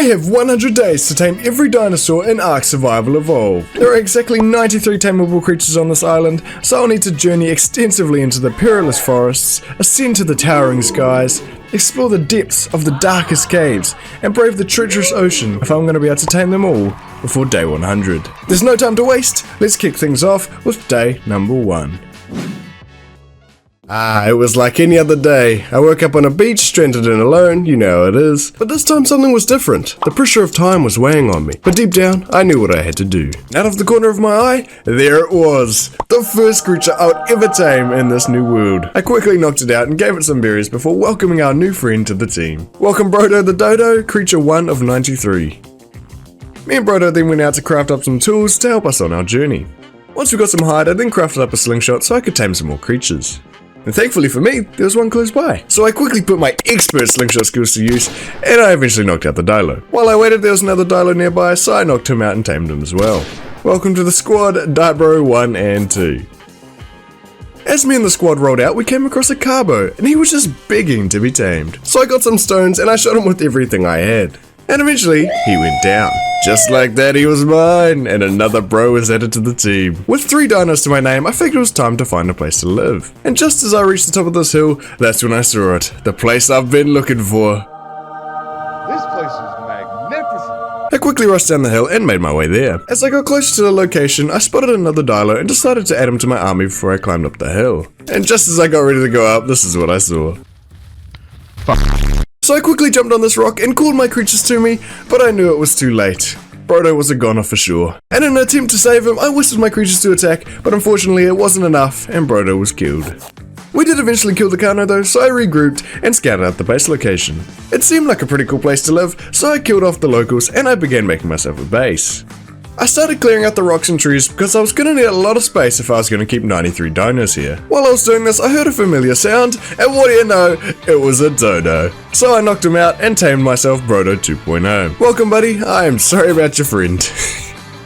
I have 100 days to tame every dinosaur in Ark Survival Evolved. There are exactly 93 tameable creatures on this island, so I'll need to journey extensively into the perilous forests, ascend to the towering skies, explore the depths of the darkest caves, and brave the treacherous ocean if I'm going to be able to tame them all before day 100. There's no time to waste, let's kick things off with day number 1. It was like any other day. I woke up on a beach, stranded and alone, you know how it is. But this time something was different. The pressure of time was weighing on me. But deep down, I knew what I had to do. Out of the corner of my eye, there it was. The first creature I would ever tame in this new world. I quickly knocked it out and gave it some berries before welcoming our new friend to the team. Welcome Brodo the Dodo, creature 1 of 93. Me and Brodo then went out to craft up some tools to help us on our journey. Once we got some hide, I then crafted up a slingshot so I could tame some more creatures. And thankfully for me, there was one close by. So I quickly put my expert slingshot skills to use, and I eventually knocked out the Dilo. While I waited, there was another Dilo nearby, so I knocked him out and tamed him as well. Welcome to the squad, Dibro 1 and 2. As me and the squad rolled out, we came across a Carbo, and he was just begging to be tamed. So I got some stones, and I shot him with everything I had. And eventually, he went down. Just like that, he was mine, and another bro was added to the team. With 3 dinos to my name, I figured it was time to find a place to live. And just as I reached the top of this hill, that's when I saw it. The place I've been looking for. This place is magnificent. I quickly rushed down the hill and made my way there. As I got closer to the location, I spotted another Dilo and decided to add him to my army before I climbed up the hill. And just as I got ready to go up, this is what I saw. So I quickly jumped on this rock and called my creatures to me, but I knew it was too late. Brodo was a goner for sure. And in an attempt to save him, I whistled my creatures to attack, but unfortunately it wasn't enough, and Brodo was killed. We did eventually kill the Carno though, so I regrouped and scouted out the base location. It seemed like a pretty cool place to live, so I killed off the locals and I began making myself a base. I started clearing out the rocks and trees because I was going to need a lot of space if I was going to keep 93 dinos here. While I was doing this, I heard a familiar sound, and what do you know, it was a dodo. So I knocked him out and tamed myself Brodo 2.0. Welcome buddy, I am sorry about your friend.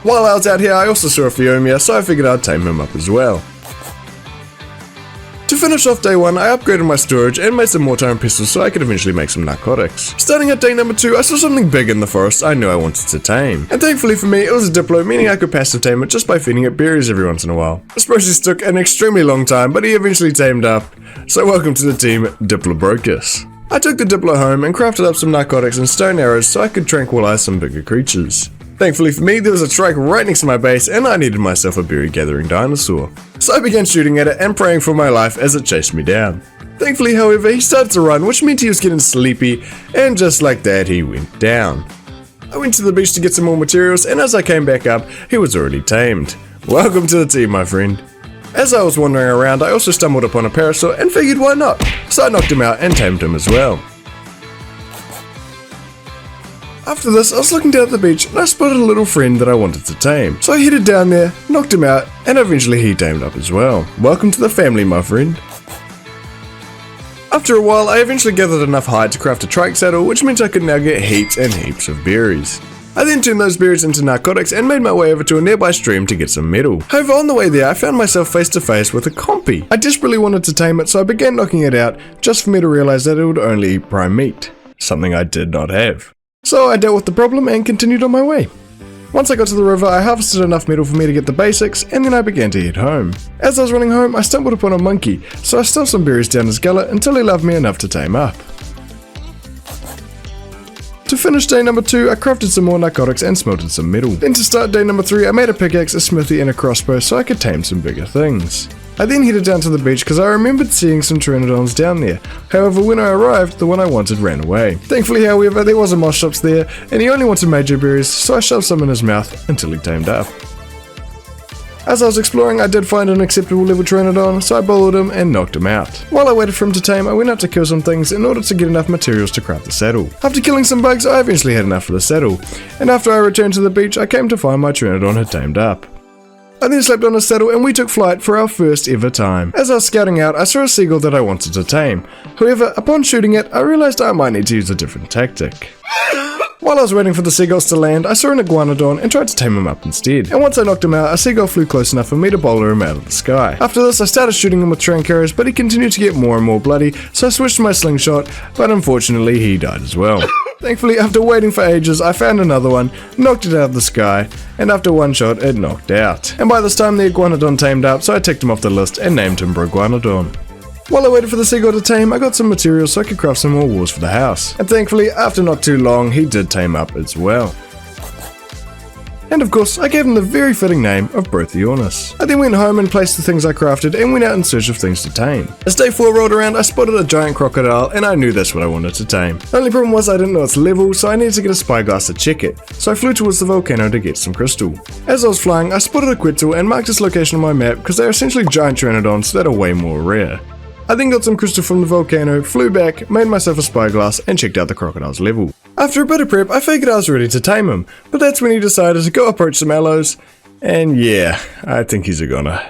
While I was out here, I also saw a Phiomia, so I figured I'd tame him up as well. To finish off day 1, I upgraded my storage and made some more tame pistols so I could eventually make some narcotics. Starting at day number 2, I saw something big in the forest I knew I wanted to tame. And thankfully for me, it was a Diplo, meaning I could passive tame it just by feeding it berries every once in a while. This process took an extremely long time, but he eventually tamed up. So welcome to the team, Diplobrochus. I took the Diplo home and crafted up some narcotics and stone arrows so I could tranquilize some bigger creatures. Thankfully for me, there was a trike right next to my base and I needed myself a berry gathering dinosaur. So I began shooting at it and praying for my life as it chased me down. Thankfully, however, he started to run, which meant he was getting sleepy, and just like that, he went down. I went to the beach to get some more materials, and as I came back up, he was already tamed. Welcome to the team, my friend. As I was wandering around, I also stumbled upon a parasaur and figured why not, so I knocked him out and tamed him as well. After this, I was looking down at the beach and I spotted a little friend that I wanted to tame. So I headed down there, knocked him out, and eventually he tamed up as well. Welcome to the family, my friend. After a while, I eventually gathered enough hide to craft a trike saddle, which meant I could now get heaps and heaps of berries. I then turned those berries into narcotics and made my way over to a nearby stream to get some metal. However, on the way there, I found myself face to face with a compy. I desperately wanted to tame it, so I began knocking it out, just for me to realize that it would only eat prime meat. Something I did not have. So I dealt with the problem and continued on my way. Once I got to the river, I harvested enough metal for me to get the basics, and then I began to head home. As I was running home, I stumbled upon a monkey, so I stuffed some berries down his gullet until he loved me enough to tame up. To finish day number 2, I crafted some more narcotics and smelted some metal. Then to start day number 3, I made a pickaxe, a smithy, and a crossbow so I could tame some bigger things. I then headed down to the beach because I remembered seeing some Pteranodons down there. However, when I arrived, the one I wanted ran away. Thankfully, however, there was a Mosschops there, and he only wanted major berries, so I shoved some in his mouth until he tamed up. As I was exploring, I did find an acceptable level Pteranodon, so I bowled him and knocked him out. While I waited for him to tame, I went out to kill some things in order to get enough materials to craft the saddle. After killing some bugs, I eventually had enough for the saddle, and after I returned to the beach, I came to find my Pteranodon had tamed up. I then slept on his saddle and we took flight for our first ever time. As I was scouting out, I saw a seagull that I wanted to tame. However, upon shooting it, I realized I might need to use a different tactic. While I was waiting for the seagulls to land, I saw an iguanodon and tried to tame him up instead. And once I knocked him out, a seagull flew close enough for me to boulder him out of the sky. After this, I started shooting him with trank arrows, but he continued to get more and more bloody, so I switched to my slingshot, but unfortunately he died as well. Thankfully, after waiting for ages, I found another one, knocked it out of the sky, and after one shot, it knocked out. And by this time, the Iguanodon tamed up, so I ticked him off the list and named him Iguanodon. While I waited for the seagull to tame, I got some materials so I could craft some more walls for the house. And thankfully, after not too long, he did tame up as well. And of course, I gave him the very fitting name of Brontosaurus. I then went home and placed the things I crafted and went out in search of things to tame. As day 4 rolled around, I spotted a giant crocodile and I knew that's what I wanted to tame. The only problem was I didn't know its level, so I needed to get a spyglass to check it, so I flew towards the volcano to get some crystal. As I was flying, I spotted a Quetzal and marked its location on my map because they are essentially giant Pteranodons that are way more rare. I then got some crystal from the volcano, flew back, made myself a spyglass, and checked out the crocodile's level. After a bit of prep, I figured I was ready to tame him, but that's when he decided to go approach some aloes, and yeah, I think he's a goner.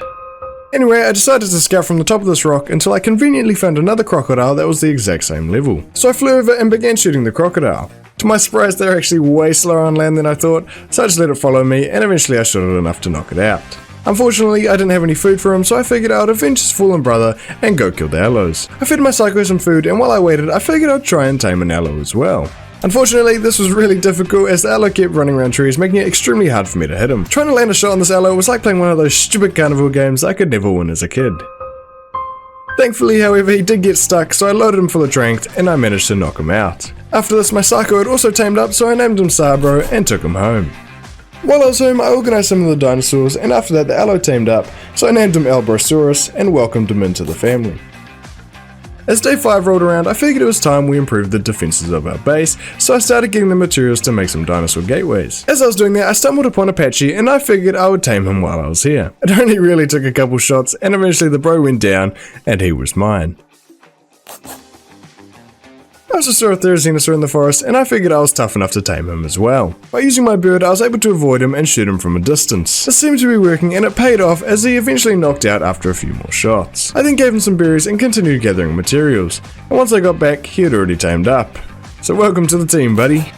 Anyway, I decided to scout from the top of this rock until I conveniently found another crocodile that was the exact same level. So I flew over and began shooting the crocodile. To my surprise, they're actually way slower on land than I thought, so I just let it follow me, and eventually I shot it enough to knock it out. Unfortunately, I didn't have any food for him, so I figured I would avenge his fallen brother and go kill the aloes. I fed my psycho some food, and while I waited, I figured I'd try and tame an aloe as well. Unfortunately, this was really difficult as the aloe kept running around trees, making it extremely hard for me to hit him. Trying to land a shot on this aloe was like playing one of those stupid carnival games I could never win as a kid. Thankfully, however, he did get stuck, so I loaded him full of strength, and I managed to knock him out. After this, my psycho had also tamed up, so I named him Sabro and took him home. While I was home, I organised some of the dinosaurs, and after that the aloe tamed up, so I named him Allosaurus and welcomed him into the family. As day 5 rolled around, I figured it was time we improved the defences of our base, so I started getting the materials to make some dinosaur gateways. As I was doing that, I stumbled upon Apache, and I figured I would tame him while I was here. It only really took a couple shots, and eventually the bro went down, and he was mine. I also saw a Therizinosaur in the forest, and I figured I was tough enough to tame him as well. By using my bird, I was able to avoid him and shoot him from a distance. This seemed to be working, and it paid off as he eventually knocked out after a few more shots. I then gave him some berries and continued gathering materials, and once I got back, he had already tamed up. So welcome to the team, buddy.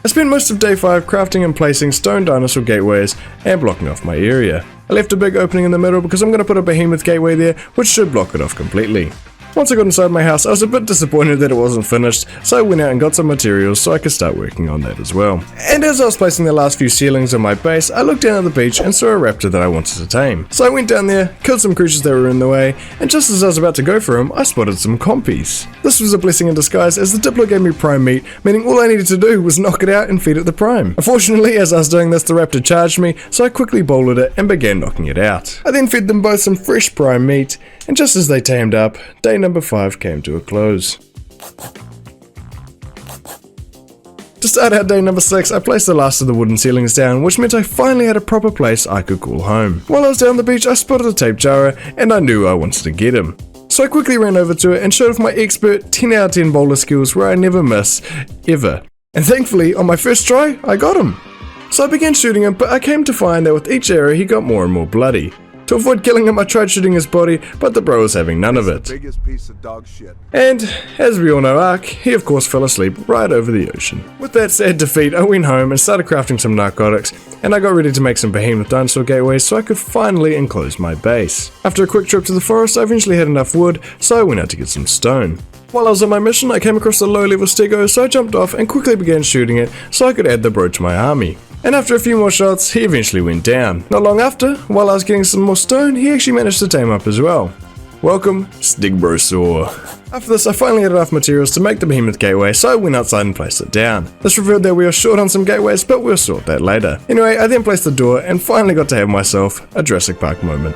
I spent most of day 5 crafting and placing stone dinosaur gateways and blocking off my area. I left a big opening in the middle because I'm going to put a behemoth gateway there, which should block it off completely. Once I got inside my house, I was a bit disappointed that it wasn't finished, so I went out and got some materials so I could start working on that as well. And as I was placing the last few ceilings on my base, I looked down at the beach and saw a raptor that I wanted to tame. So I went down there, killed some creatures that were in the way, and just as I was about to go for them, I spotted some compies. This was a blessing in disguise as the Diplo gave me prime meat, meaning all I needed to do was knock it out and feed it the prime. Unfortunately, as I was doing this, the raptor charged me, so I quickly bowled it and began knocking it out. I then fed them both some fresh prime meat, and just as they tamed up, day number 5 came to a close. To start out day number 6, I placed the last of the wooden ceilings down, which meant I finally had a proper place I could call home. While I was down the beach, I spotted a tape jara, and I knew I wanted to get him. So I quickly ran over to it and showed off my expert 10 out of 10 bowler skills where I never miss, ever. And thankfully, on my first try, I got him. So I began shooting him, but I came to find that with each arrow he got more and more bloody. To avoid killing him, I tried shooting his body, but the bro was having none of it. Biggest piece of dog shit. And, as we all know Ark, he of course fell asleep right over the ocean. With that sad defeat, I went home and started crafting some narcotics, and I got ready to make some behemoth dinosaur gateways so I could finally enclose my base. After a quick trip to the forest, I eventually had enough wood, so I went out to get some stone. While I was on my mission, I came across a low-level stego, so I jumped off and quickly began shooting it so I could add the bro to my army. And after a few more shots, he eventually went down. Not long after, while I was getting some more stone, he actually managed to tame up as well. Welcome, Stigbrosaur. After this, I finally had enough materials to make the behemoth gateway, so I went outside and placed it down. This revealed that we were short on some gateways, but we'll sort that later. Anyway, I then placed the door and finally got to have myself a Jurassic Park moment.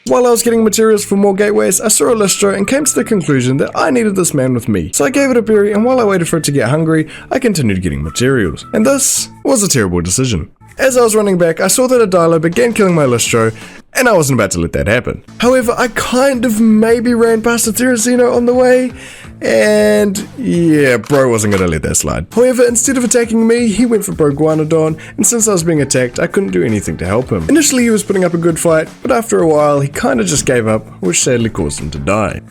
While I was getting materials for more gateways, I saw a listro and came to the conclusion that I needed this man with me. So I gave it a berry, and while I waited for it to get hungry, I continued getting materials. And this was a terrible decision. As I was running back, I saw that a Dilo began killing my listro, and I wasn't about to let that happen. However, I kind of maybe ran past a Therizino on the way, and yeah, bro wasn't gonna let that slide. However, instead of attacking me, he went for bro Iguanodon, and since I was being attacked, I couldn't do anything to help him. Initially, he was putting up a good fight, but after a while, he kinda just gave up, which sadly caused him to die.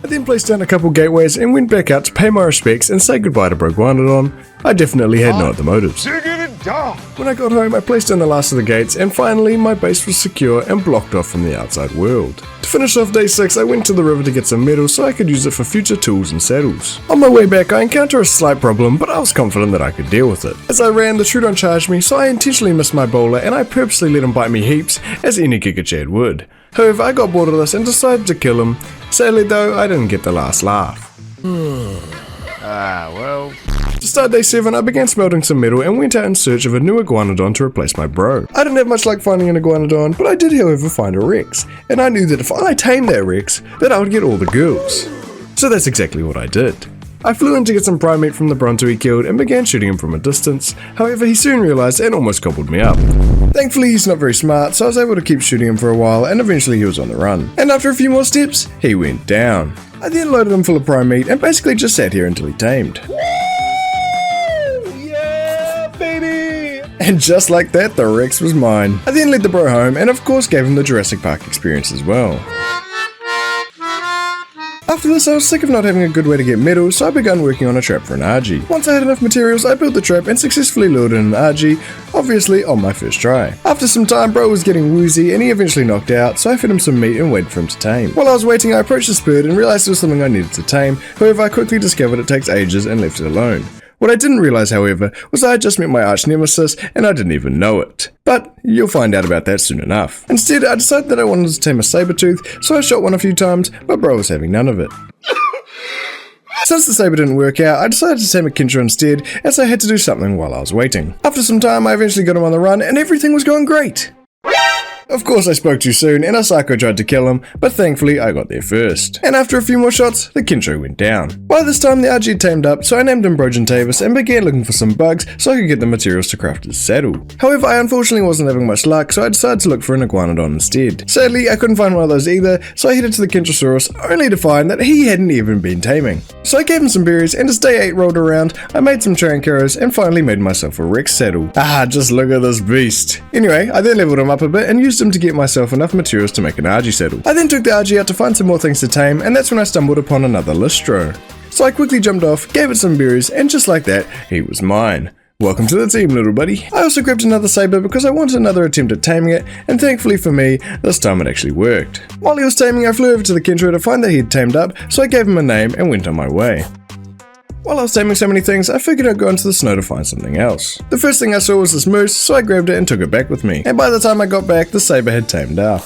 I then placed down a couple gateways and went back out to pay my respects and say goodbye to bro Iguanodon. I definitely had no other motives. Diggity Dung! When I got home, I placed down the last of the gates, and finally, my base was secure and blocked off from the outside world. To finish off day 6, I went to the river to get some metal so I could use it for future tools and saddles. On my way back, I encountered a slight problem, but I was confident that I could deal with it. As I ran, the Troodon charged me, so I intentionally missed my bowler, and I purposely let him bite me heaps, as any Gigachad would. However, I got bored of this and decided to kill him. Sadly though, I didn't get the last laugh. Well... To start day 7, I began smelting some metal and went out in search of a new iguanodon to replace my bro. I didn't have much luck finding an iguanodon, but I did however find a Rex, and I knew that if I tamed that Rex, that I would get all the girls. So that's exactly what I did. I flew in to get some prime meat from the Bronto he killed and began shooting him from a distance. However, he soon realized and almost gobbled me up. Thankfully, he's not very smart, so I was able to keep shooting him for a while, and eventually he was on the run. And after a few more steps, he went down. I then loaded him full of prime meat and basically just sat here until he tamed. And just like that, the Rex was mine. I then led the bro home and of course gave him the Jurassic Park experience as well. After this, I was sick of not having a good way to get metal, so I began working on a trap for an RG. Once I had enough materials, I built the trap and successfully lured in an RG, obviously on my first try. After some time, bro was getting woozy and he eventually knocked out, so I fed him some meat and waited for him to tame. While I was waiting, I approached this bird and realized it was something I needed to tame, however I quickly discovered it takes ages and left it alone. What I didn't realize, however, was I had just met my arch nemesis and I didn't even know it. But you'll find out about that soon enough. Instead, I decided that I wanted to tame a saber-tooth, so I shot one a few times, but bro was having none of it. Since the saber didn't work out, I decided to tame a Kintra instead, as I had to do something while I was waiting. After some time, I eventually got him on the run and everything was going great. Of course I spoke too soon and a psycho tried to kill him, but thankfully I got there first. And after a few more shots, the Kintra went down. By this time the RG had tamed up, so I named him Gigantopithecus and began looking for some bugs so I could get the materials to craft his saddle. However, I unfortunately wasn't having much luck, so I decided to look for an iguanodon instead. Sadly, I couldn't find one of those either, so I headed to the Gintosaurus only to find that he hadn't even been taming. So I gave him some berries, and as day 8 rolled around, I made some Trancaros and finally made myself a Rex saddle. Just look at this beast. Anyway, I then leveled him up a bit and used him to get myself enough materials to make an RG saddle. I then took the RG out to find some more things to tame, and that's when I stumbled upon another Listro. So I quickly jumped off, gave it some berries, and just like that, he was mine. Welcome to the team, little buddy. I also grabbed another saber because I wanted another attempt at taming it, and thankfully for me, this time it actually worked. While he was taming, I flew over to the Kintra to find that he had tamed up, so I gave him a name and went on my way. While I was taming so many things, I figured I'd go into the snow to find something else. The first thing I saw was this moose, so I grabbed it and took it back with me, and by the time I got back, the saber had tamed up.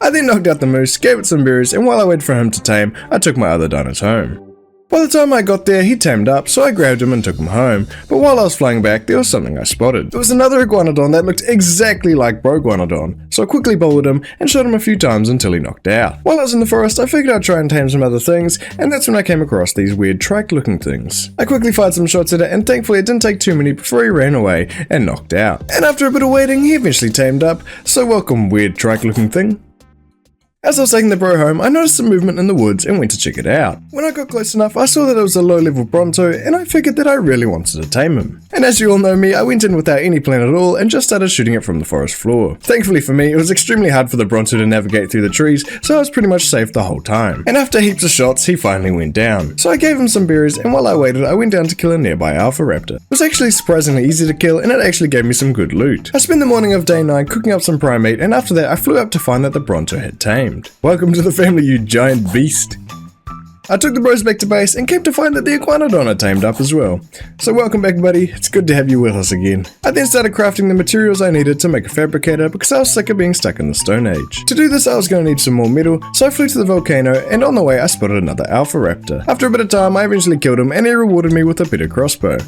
I then knocked out the moose, gave it some berries, and while I waited for him to tame, I took my other dinos home. By the time I got there, he tamed up, so I grabbed him and took him home, but while I was flying back, there was something I spotted. It was another iguanodon that looked exactly like Broguanodon, so I quickly bowled him and shot him a few times until he knocked out. While I was in the forest, I figured I'd try and tame some other things, and that's when I came across these weird trike-looking things. I quickly fired some shots at it, and thankfully it didn't take too many before he ran away and knocked out. And after a bit of waiting, he eventually tamed up, so welcome, weird trike-looking thing. As I was taking the bro home, I noticed some movement in the woods and went to check it out. When I got close enough, I saw that it was a low-level Bronto, and I figured that I really wanted to tame him. And as you all know me, I went in without any plan at all and just started shooting it from the forest floor. Thankfully for me, it was extremely hard for the Bronto to navigate through the trees, so I was pretty much safe the whole time. And after heaps of shots, he finally went down. So I gave him some berries, and while I waited, I went down to kill a nearby Alpha Raptor. It was actually surprisingly easy to kill, and it actually gave me some good loot. I spent the morning of day 9 cooking up some prime meat, and after that, I flew up to find that the Bronto had tamed. Welcome to the family, you giant beast. I took the bros back to base and came to find that the iguanodon had tamed up as well. So welcome back, buddy, it's good to have you with us again. I then started crafting the materials I needed to make a fabricator because I was sick of being stuck in the Stone Age. To do this I was going to need some more metal, so I flew to the volcano and on the way I spotted another Alpha Raptor. After a bit of time I eventually killed him and he rewarded me with a better crossbow.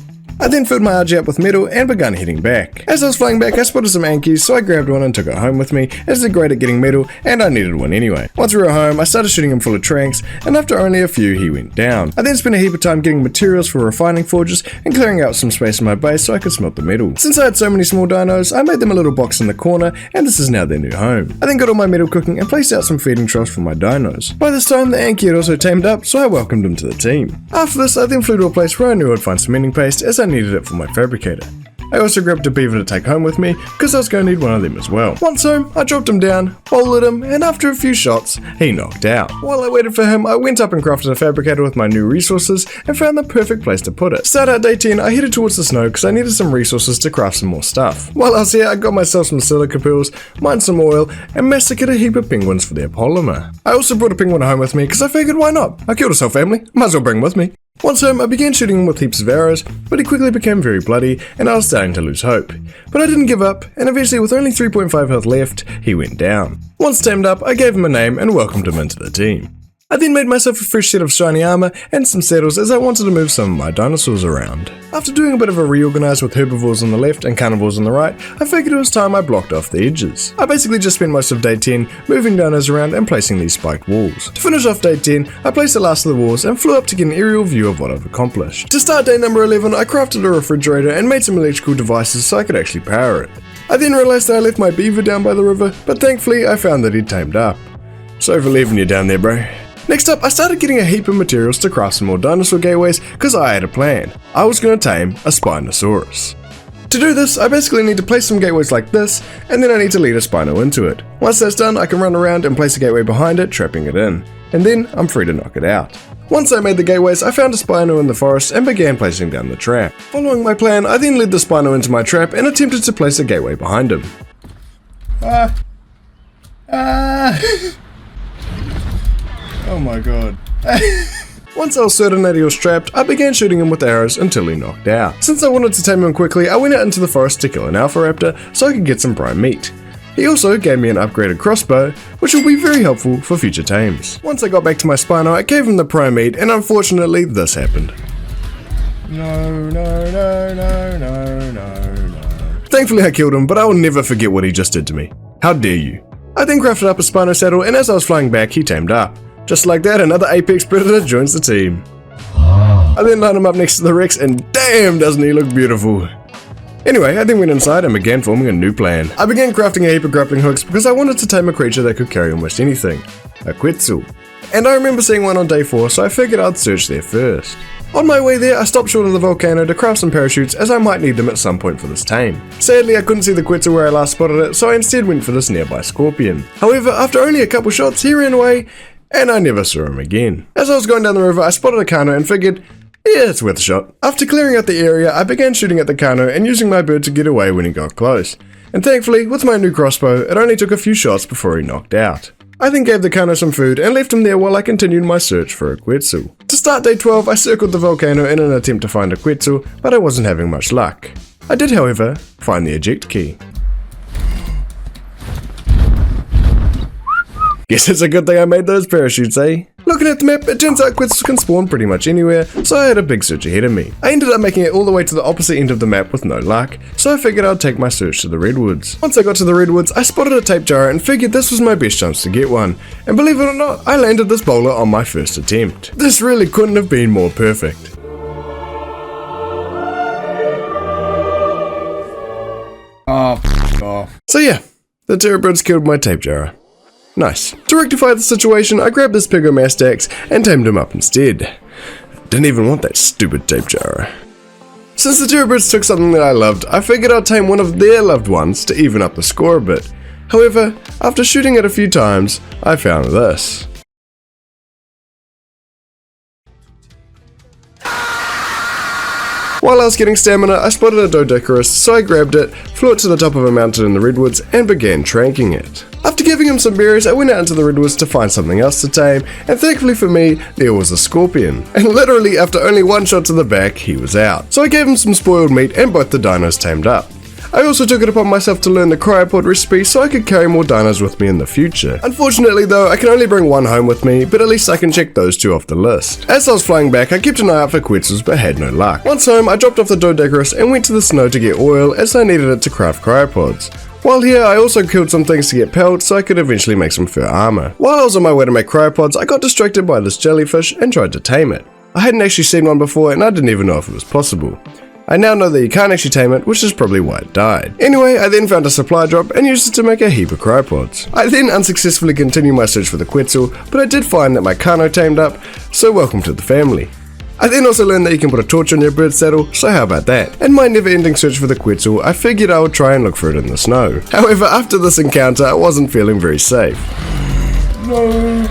I then filled my RG up with metal and began heading back. As I was flying back, I spotted some Ankies, so I grabbed one and took it home with me, as they're great at getting metal, and I needed one anyway. Once we were home, I started shooting him full of tranks, and after only a few, he went down. I then spent a heap of time getting materials for refining forges and clearing out some space in my base so I could smelt the metal. Since I had so many small dinos, I made them a little box in the corner, and this is now their new home. I then got all my metal cooking and placed out some feeding troughs for my dinos. By this time, the Anki had also tamed up, so I welcomed him to the team. After this, I then flew to a place where I knew I'd find cementing paste, as I needed it for my fabricator. I also grabbed a beaver to take home with me, because I was going to need one of them as well. Once home, I dropped him down, bowled him, and after a few shots, he knocked out. While I waited for him, I went up and crafted a fabricator with my new resources, and found the perfect place to put it. Start out day 10, I headed towards the snow because I needed some resources to craft some more stuff. While I was here, I got myself some silica pills, mined some oil, and massacred a heap of penguins for their polymer. I also brought a penguin home with me because I figured why not? I killed his whole family, might as well bring him with me. Once home, I began shooting him with heaps of arrows, but he quickly became very bloody, and I was starting to lose hope. But I didn't give up, and eventually with only 3.5 health left, he went down. Once tamed up, I gave him a name and welcomed him into the team. I then made myself a fresh set of shiny armor and some saddles as I wanted to move some of my dinosaurs around. After doing a bit of a reorganize with herbivores on the left and carnivores on the right, I figured it was time I blocked off the edges. I basically just spent most of day 10 moving dinos around and placing these spiked walls. To finish off day 10, I placed the last of the walls and flew up to get an aerial view of what I've accomplished. To start day number 11, I crafted a refrigerator and made some electrical devices so I could actually power it. I then realized that I left my beaver down by the river, but thankfully I found that he'd tamed up. Sorry for leaving you down there, bro. Next up, I started getting a heap of materials to craft some more dinosaur gateways because I had a plan. I was going to tame a Spinosaurus. To do this, I basically need to place some gateways like this, and then I need to lead a Spino into it. Once that's done, I can run around and place a gateway behind it, trapping it in. And then, I'm free to knock it out. Once I made the gateways, I found a Spino in the forest and began placing down the trap. Following my plan, I then led the Spino into my trap and attempted to place a gateway behind him. Oh my god. Once I was certain that he was trapped, I began shooting him with arrows until he knocked out. Since I wanted to tame him quickly, I went out into the forest to kill an alpha raptor so I could get some prime meat. He also gave me an upgraded crossbow, which will be very helpful for future tames. Once I got back to my Spino, I gave him the prime meat, and unfortunately this happened. No. Thankfully I killed him, but I will never forget what he just did to me. How dare you. I then crafted up a Spino saddle, and as I was flying back, he tamed up. Just like that, another apex predator joins the team. I then lined him up next to the Rex, and damn, doesn't he look beautiful. Anyway, I then went inside and began forming a new plan. I began crafting a heap of grappling hooks because I wanted to tame a creature that could carry almost anything. A Quetzal. And I remember seeing one on day 4, so I figured I'd search there first. On my way there, I stopped short of the volcano to craft some parachutes as I might need them at some point for this tame. Sadly, I couldn't see the Quetzal where I last spotted it, so I instead went for this nearby scorpion. However, after only a couple shots, he ran away, and I never saw him again. As I was going down the river, I spotted a Kano and figured, yeah, it's worth a shot. After clearing out the area, I began shooting at the Kano and using my bird to get away when he got close. And thankfully, with my new crossbow, it only took a few shots before he knocked out. I then gave the Kano some food and left him there while I continued my search for a Quetzal. To start day 12, I circled the volcano in an attempt to find a Quetzal, but I wasn't having much luck. I did, however, find the eject key. Guess it's a good thing I made those parachutes, eh? Looking at the map, it turns out Quetzals can spawn pretty much anywhere, so I had a big search ahead of me. I ended up making it all the way to the opposite end of the map with no luck, so I figured I'd take my search to the Redwoods. Once I got to the Redwoods, I spotted a tape jar and figured this was my best chance to get one. And believe it or not, I landed this bowler on my first attempt. This really couldn't have been more perfect. Oh. So yeah, the Terrabirds killed my tape jar. Nice. To rectify the situation, I grabbed this Pigomastax and tamed him up instead. Didn't even want that stupid tape jar. Since the Terrabirds took something that I loved, I figured I'd tame one of their loved ones to even up the score a bit. However, after shooting it a few times, I found this. While I was getting stamina, I spotted a Dodicarus, so I grabbed it, flew it to the top of a mountain in the Redwoods, and began tranking it. After giving him some berries, I went out into the Redwoods to find something else to tame, and thankfully for me, there was a scorpion. And literally after only one shot to the back, he was out. So I gave him some spoiled meat, and both the dinos tamed up. I also took it upon myself to learn the cryopod recipe so I could carry more dinos with me in the future. Unfortunately though, I can only bring one home with me, but at least I can check those two off the list. As I was flying back, I kept an eye out for Quetzals but had no luck. Once home, I dropped off the Dodicarus and went to the snow to get oil as I needed it to craft cryopods. While here, I also killed some things to get pelts so I could eventually make some fur armor. While I was on my way to make cryopods, I got distracted by this jellyfish and tried to tame it. I hadn't actually seen one before and I didn't even know if it was possible. I now know that you can't actually tame it, which is probably why it died. Anyway, I then found a supply drop and used it to make a heap of cryopods. I then unsuccessfully continued my search for the Quetzal, but I did find that my Kano tamed up, so welcome to the family. I then also learned that you can put a torch on your bird saddle, so how about that? In my never-ending search for the Quetzal, I figured I would try and look for it in the snow. However, after this encounter, I wasn't feeling very safe. No.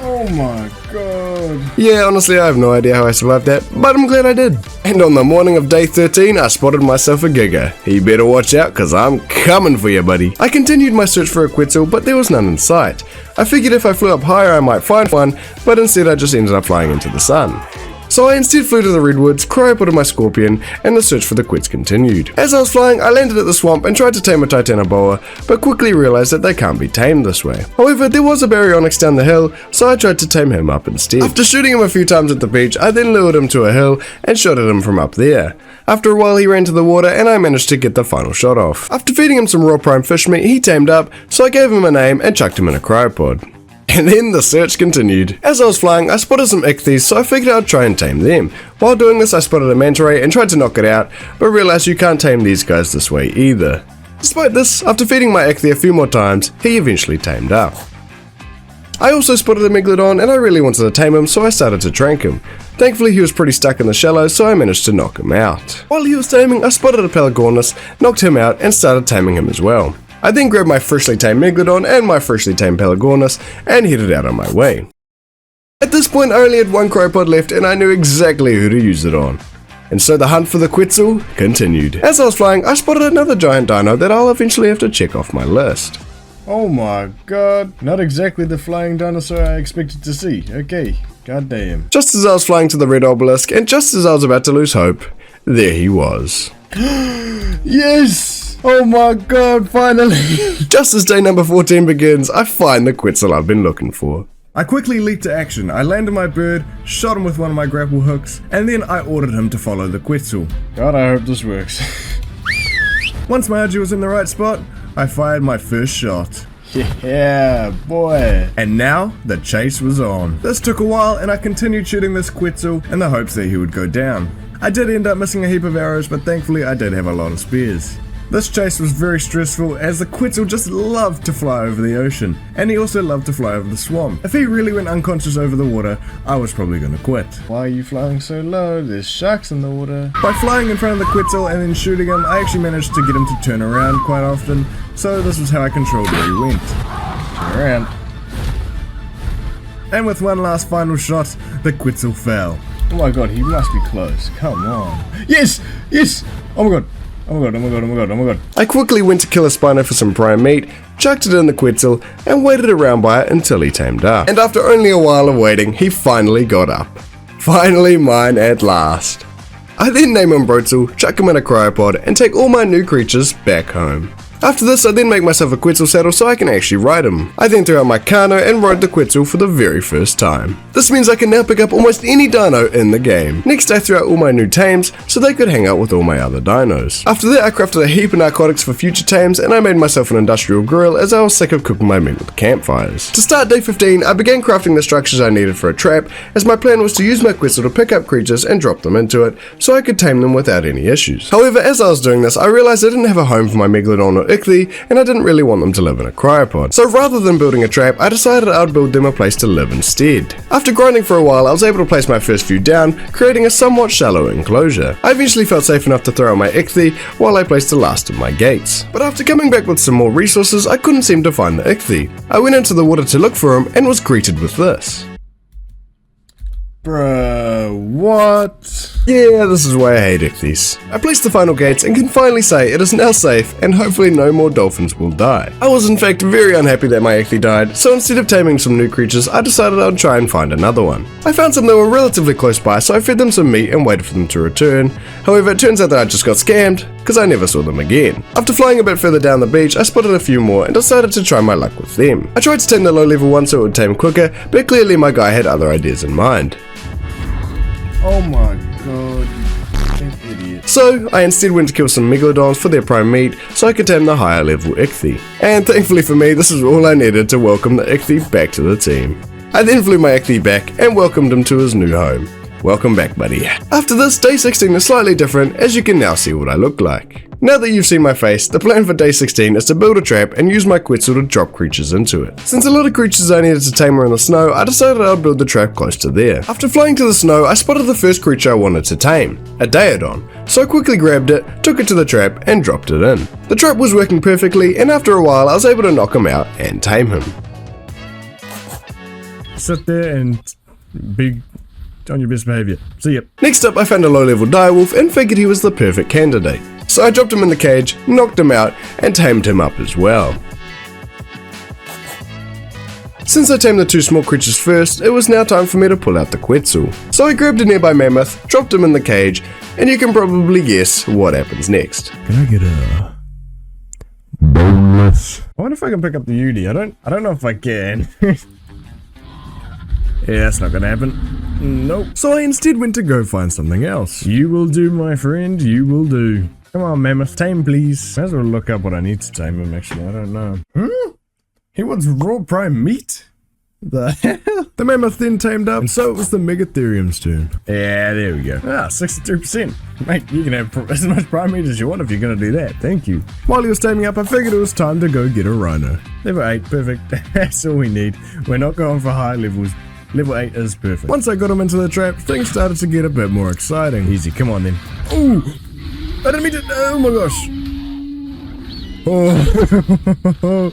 Oh my god. Yeah, honestly, I have no idea how I survived that, but I'm glad I did. And on the morning of day 13, I spotted myself a Giga. You better watch out, cause I'm coming for you, buddy. I continued my search for a Quetzal, but there was none in sight. I figured if I flew up higher I might find one, but instead I just ended up flying into the sun. So I instead flew to the Redwoods, cryopoded my Scorpion, and the search for the Quetz continued. As I was flying, I landed at the swamp and tried to tame a Titanoboa, but quickly realized that they can't be tamed this way. However, there was a Baryonyx down the hill, so I tried to tame him up instead. After shooting him a few times at the beach, I then lured him to a hill and shot at him from up there. After a while he ran to the water and I managed to get the final shot off. After feeding him some raw prime fish meat, he tamed up, so I gave him a name and chucked him in a cryopod. And then the search continued. As I was flying, I spotted some ichthyes, so I figured I'd try and tame them. While doing this, I spotted a manta ray and tried to knock it out, but realized you can't tame these guys this way either. Despite this, after feeding my ichthy a few more times, he eventually tamed up. I also spotted a Megalodon and I really wanted to tame him, so I started to trank him. Thankfully he was pretty stuck in the shallows, so I managed to knock him out. While he was taming, I spotted a Pelagornis, knocked him out and started taming him as well. I then grabbed my freshly tamed Megalodon and my freshly tamed Pelagornis and headed out on my way. At this point I only had one cryopod left and I knew exactly who to use it on. And so the hunt for the Quetzal continued. As I was flying, I spotted another giant dino that I'll eventually have to check off my list. Oh my god. Not exactly the flying dinosaur I expected to see. Okay. God damn. Just as I was flying to the red obelisk and just as I was about to lose hope, there he was. Yes! Oh my god, finally! Just as day number 14 begins, I find the Quetzal I've been looking for. I quickly leaped to action. I landed my bird, shot him with one of my grapple hooks, and then I ordered him to follow the Quetzal. God, I hope this works. Once my Argy was in the right spot, I fired my first shot. Yeah, boy. And now, the chase was on. This took a while, and I continued shooting this Quetzal in the hopes that he would go down. I did end up missing a heap of arrows, but thankfully I did have a lot of spears. This chase was very stressful as the Quetzal just loved to fly over the ocean, and he also loved to fly over the swamp. If he really went unconscious over the water, I was probably gonna quit. Why are you flying so low? There's sharks in the water. By flying in front of the Quetzal and then shooting him, I actually managed to get him to turn around quite often, so this was how I controlled where he went. Turn around. And with one last final shot, the Quetzal fell. Oh my god, he must be close. Come on. Yes! Yes! Oh my god. Oh my god, oh my god, oh my god, oh my god. I quickly went to kill a Spino for some prime meat, chucked it in the Quetzal, and waited around by it until he tamed up. And after only a while of waiting, he finally got up. Finally mine at last. I then name him Brontosaurus, chuck him in a cryopod, and take all my new creatures back home. After this, I then make myself a Quetzal saddle so I can actually ride him. I then threw out my Kano and rode the Quetzal for the very first time. This means I can now pick up almost any dino in the game. Next, I threw out all my new tames so they could hang out with all my other dinos. After that, I crafted a heap of narcotics for future tames and I made myself an industrial grill as I was sick of cooking my meat with campfires. To start day 15, I began crafting the structures I needed for a trap, as my plan was to use my Quetzal to pick up creatures and drop them into it so I could tame them without any issues. However, as I was doing this, I realized I didn't have a home for my Megalodon or ichthy, and I didn't really want them to live in a cryopod. So rather than building a trap, I decided I would build them a place to live instead. After grinding for a while, I was able to place my first few down, creating a somewhat shallow enclosure. I eventually felt safe enough to throw out my ichthy while I placed the last of my gates. But after coming back with some more resources, I couldn't seem to find the ichthy. I went into the water to look for him and was greeted with this. Bruh, what? Yeah, this is why I hate ichthyes. I placed the final gates and can finally say it is now safe and hopefully no more dolphins will die. I was in fact very unhappy that my ichthy died, so instead of taming some new creatures, I decided I'd try and find another one. I found some that were relatively close by, so I fed them some meat and waited for them to return. However, it turns out that I just got scammed, because I never saw them again. After flying a bit further down the beach, I spotted a few more and decided to try my luck with them. I tried to tame the low level one so it would tame quicker, but clearly my guy had other ideas in mind. Oh my god, you fucking idiot. So, I instead went to kill some Megalodons for their prime meat so I could tame the higher level ichthy. And thankfully for me, this was all I needed to welcome the ichthy back to the team. I then flew my ichthy back and welcomed him to his new home. Welcome back, buddy. After this, day 16 is slightly different, as you can now see what I look like. Now that you've seen my face, the plan for day 16 is to build a trap and use my Quetzal to drop creatures into it. Since a lot of creatures I needed to tame were in the snow, I decided I'd build the trap close to there. After flying to the snow, I spotted the first creature I wanted to tame, a Diodon, so I quickly grabbed it, took it to the trap, and dropped it in. The trap was working perfectly, and after a while I was able to knock him out and tame him. Sit there and be on your best behavior. See ya. Next up, I found a low-level direwolf and figured he was the perfect candidate. So I dropped him in the cage, knocked him out, and tamed him up as well. Since I tamed the two small creatures first, it was now time for me to pull out the Quetzal. So I grabbed a nearby mammoth, dropped him in the cage, and you can probably guess what happens next. Can I get a boneless? I wonder if I can pick up the Yudi. I don't know if I can. Yeah, that's not gonna happen. Nope. So I instead went to go find something else. You will do, my friend, you will do. Come on, mammoth, tame please. Might as well look up what I need to tame him, actually, I don't know. He wants raw prime meat? The hell? The mammoth then tamed up, and so it was the Megatherium's turn. Yeah, there we go. 62%. Mate, you can have as much prime meat as you want if you're gonna do that. Thank you. While he was taming up, I figured it was time to go get a rhino. Level 8, perfect. That's all we need. We're not going for high levels. Level 8 is perfect. Once I got him into the trap, things started to get a bit more exciting. Easy, come on then. Ooh! I didn't mean to. Oh my gosh! Oh,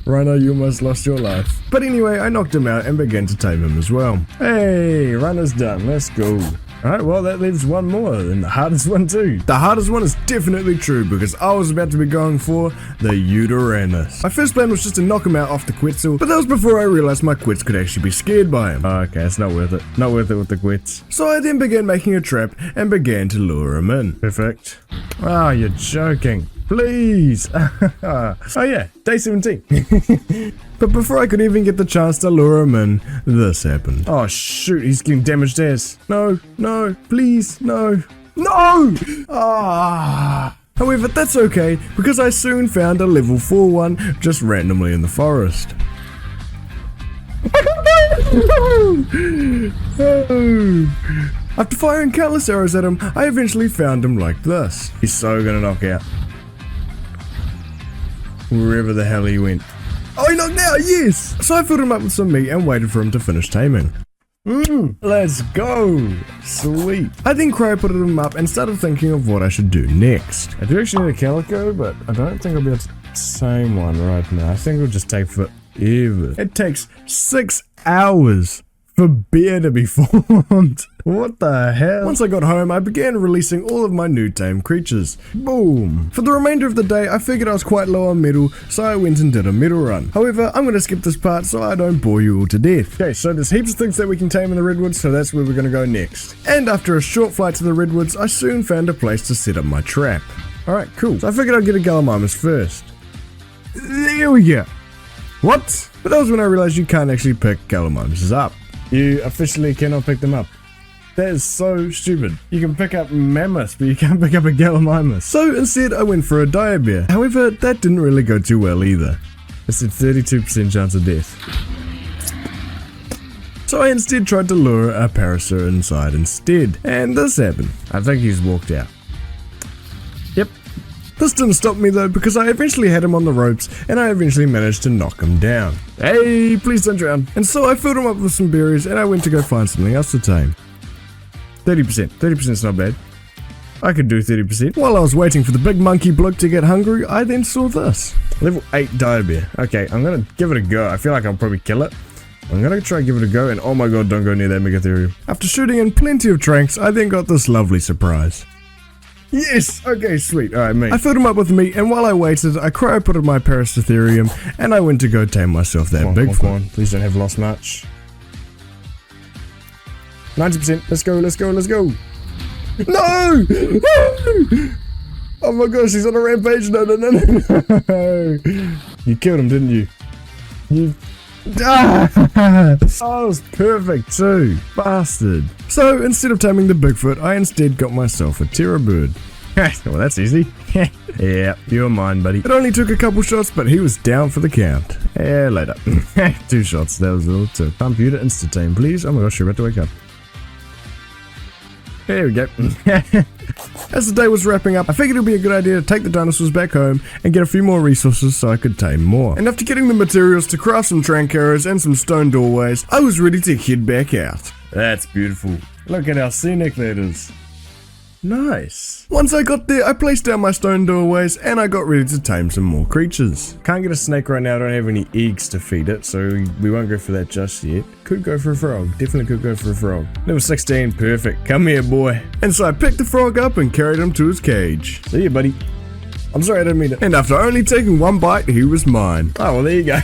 Rhino, you almost lost your life. But anyway, I knocked him out and began to tame him as well. Hey, Rhino's done. Let's go. Alright, well, that leaves one more, and the hardest one too. The hardest one is definitely true, because I was about to be going for the Yutyrannus. My first plan was just to knock him out off the Quetzal, but that was before I realized my Quetz could actually be scared by him. Okay, it's not worth it. Not worth it with the Quetz. So I then began making a trap and began to lure him in. Perfect. Oh, you're joking. Please. Oh yeah, day 17. But before I could even get the chance to lure him in, this happened. Oh shoot, he's getting damaged as. No, no, please, no. No! Ah. However, that's okay, because I soon found a level 4 one just randomly in the forest. After firing countless arrows at him, I eventually found him like this. He's so gonna knock out. Wherever the hell he went. Oh, he knocked out, yes! So I filled him up with some meat and waited for him to finish taming. Let's go! Sweet. I then cryo-putted him up and started thinking of what I should do next. I do actually need a calico, but I don't think I'll be able to tame one right now. I think it'll just take forever. It takes 6 hours for beer to be formed. What the hell? Once I got home, I began releasing all of my new tame creatures. Boom. For the remainder of the day, I figured I was quite low on metal, so I went and did a metal run. However, I'm going to skip this part so I don't bore you all to death. Okay, so there's heaps of things that we can tame in the Redwoods, so that's where we're going to go next. And after a short flight to the Redwoods, I soon found a place to set up my trap. Alright, cool. So I figured I'd get a Gallimimus first. There we go. What? But that was when I realized you can't actually pick Gallimimuses up. You officially cannot pick them up. That is so stupid. You can pick up mammoths, but you can't pick up a Gallimimus. So instead, I went for a diabear. However, that didn't really go too well either. It's a 32% chance of death. So I instead tried to lure a Parasaur inside instead. And this happened. I think he's walked out. Yep. This didn't stop me though, because I eventually had him on the ropes and I eventually managed to knock him down. Hey, please don't drown. And so I filled him up with some berries and I went to go find something else to tame. 30%. 30% is not bad. I could do 30%. While I was waiting for the big monkey bloke to get hungry, I then saw this. Level 8 diabear. Okay, I'm gonna give it a go. I feel like I'll probably kill it. I'm gonna try and give it a go, and oh my god, don't go near that Megatherium. After shooting in plenty of tranks, I then got this lovely surprise. Yes! Okay, sweet. Alright, mate. I filled him up with meat, and while I waited, I cryo-putted my Parasitherium, and I went to go tame myself that Bigfoot. Come on. Please don't have lost much. 90%. Let's go, let's go, let's go. No! Oh my gosh, he's on a rampage. No, no, no, no. You killed him, didn't you? You... Ah! Oh, that was perfect too. Bastard. So, instead of taming the Bigfoot, I instead got myself a terror bird. Well, that's easy. Yeah, you're mine, buddy. It only took a couple shots, but he was down for the count. Yeah, later. 2 shots, that was all. So, computer insta-tame, please. Oh my gosh, you're about to wake up. There we go. As the day was wrapping up, I figured it would be a good idea to take the dinosaurs back home and get a few more resources so I could tame more. And after getting the materials to craft some trank arrows and some stone doorways, I was ready to head back out. That's beautiful. Look at how scenic that is. Nice. Once I got there, I placed down my stone doorways and I got ready to tame some more creatures. Can't get a snake right now, I don't have any eggs to feed it, so we won't go for that just yet. Could go for a frog, definitely could go for a frog. Level 16, perfect. Come here, boy. And so I picked the frog up and carried him to his cage. See ya, buddy. I'm sorry, I didn't mean it. And after only taking one bite, he was mine. Oh, well, there you go.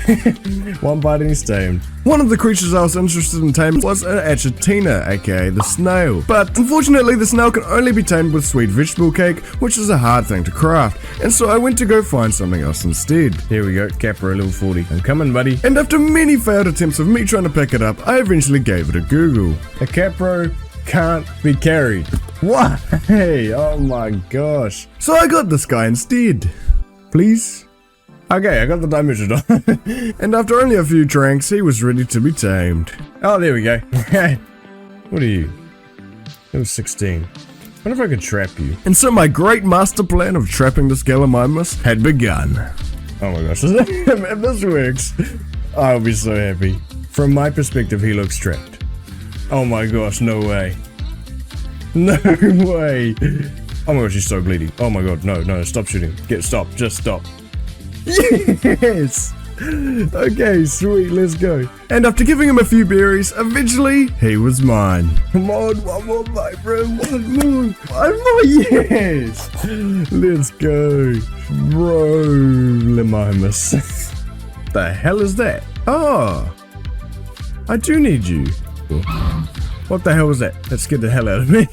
One bite and he's tamed. One of the creatures I was interested in taming was an Achatina, aka the snail. But unfortunately, the snail can only be tamed with sweet vegetable cake, which is a hard thing to craft. And so I went to go find something else instead. Here we go, Capra level 40. I'm coming, buddy. And after many failed attempts of me trying to pick it up, I eventually gave it a Google. A Capro can't be carried. What? Hey, oh my gosh. So I got this guy instead. Please? Okay, I got the dimetrodon. And after only a few tranks, he was ready to be tamed. Oh, there we go. What are you? It was 16. What if I could trap you? And so my great master plan of trapping this Gallimimus had begun. Oh my gosh, if this works, I'll be so happy. From my perspective, he looks trapped. Oh my gosh, no way. No way. Oh my gosh, he's so bleeding. Oh my god, no, stop shooting. Stop, just stop. Yes! Okay, sweet, let's go. And after giving him a few berries, eventually, he was mine. Come on, one more bite, bro, one more, yes! Let's go. Bro, Limimus. The hell is that? Oh, I do need you. What the hell was that? That scared the hell out of me.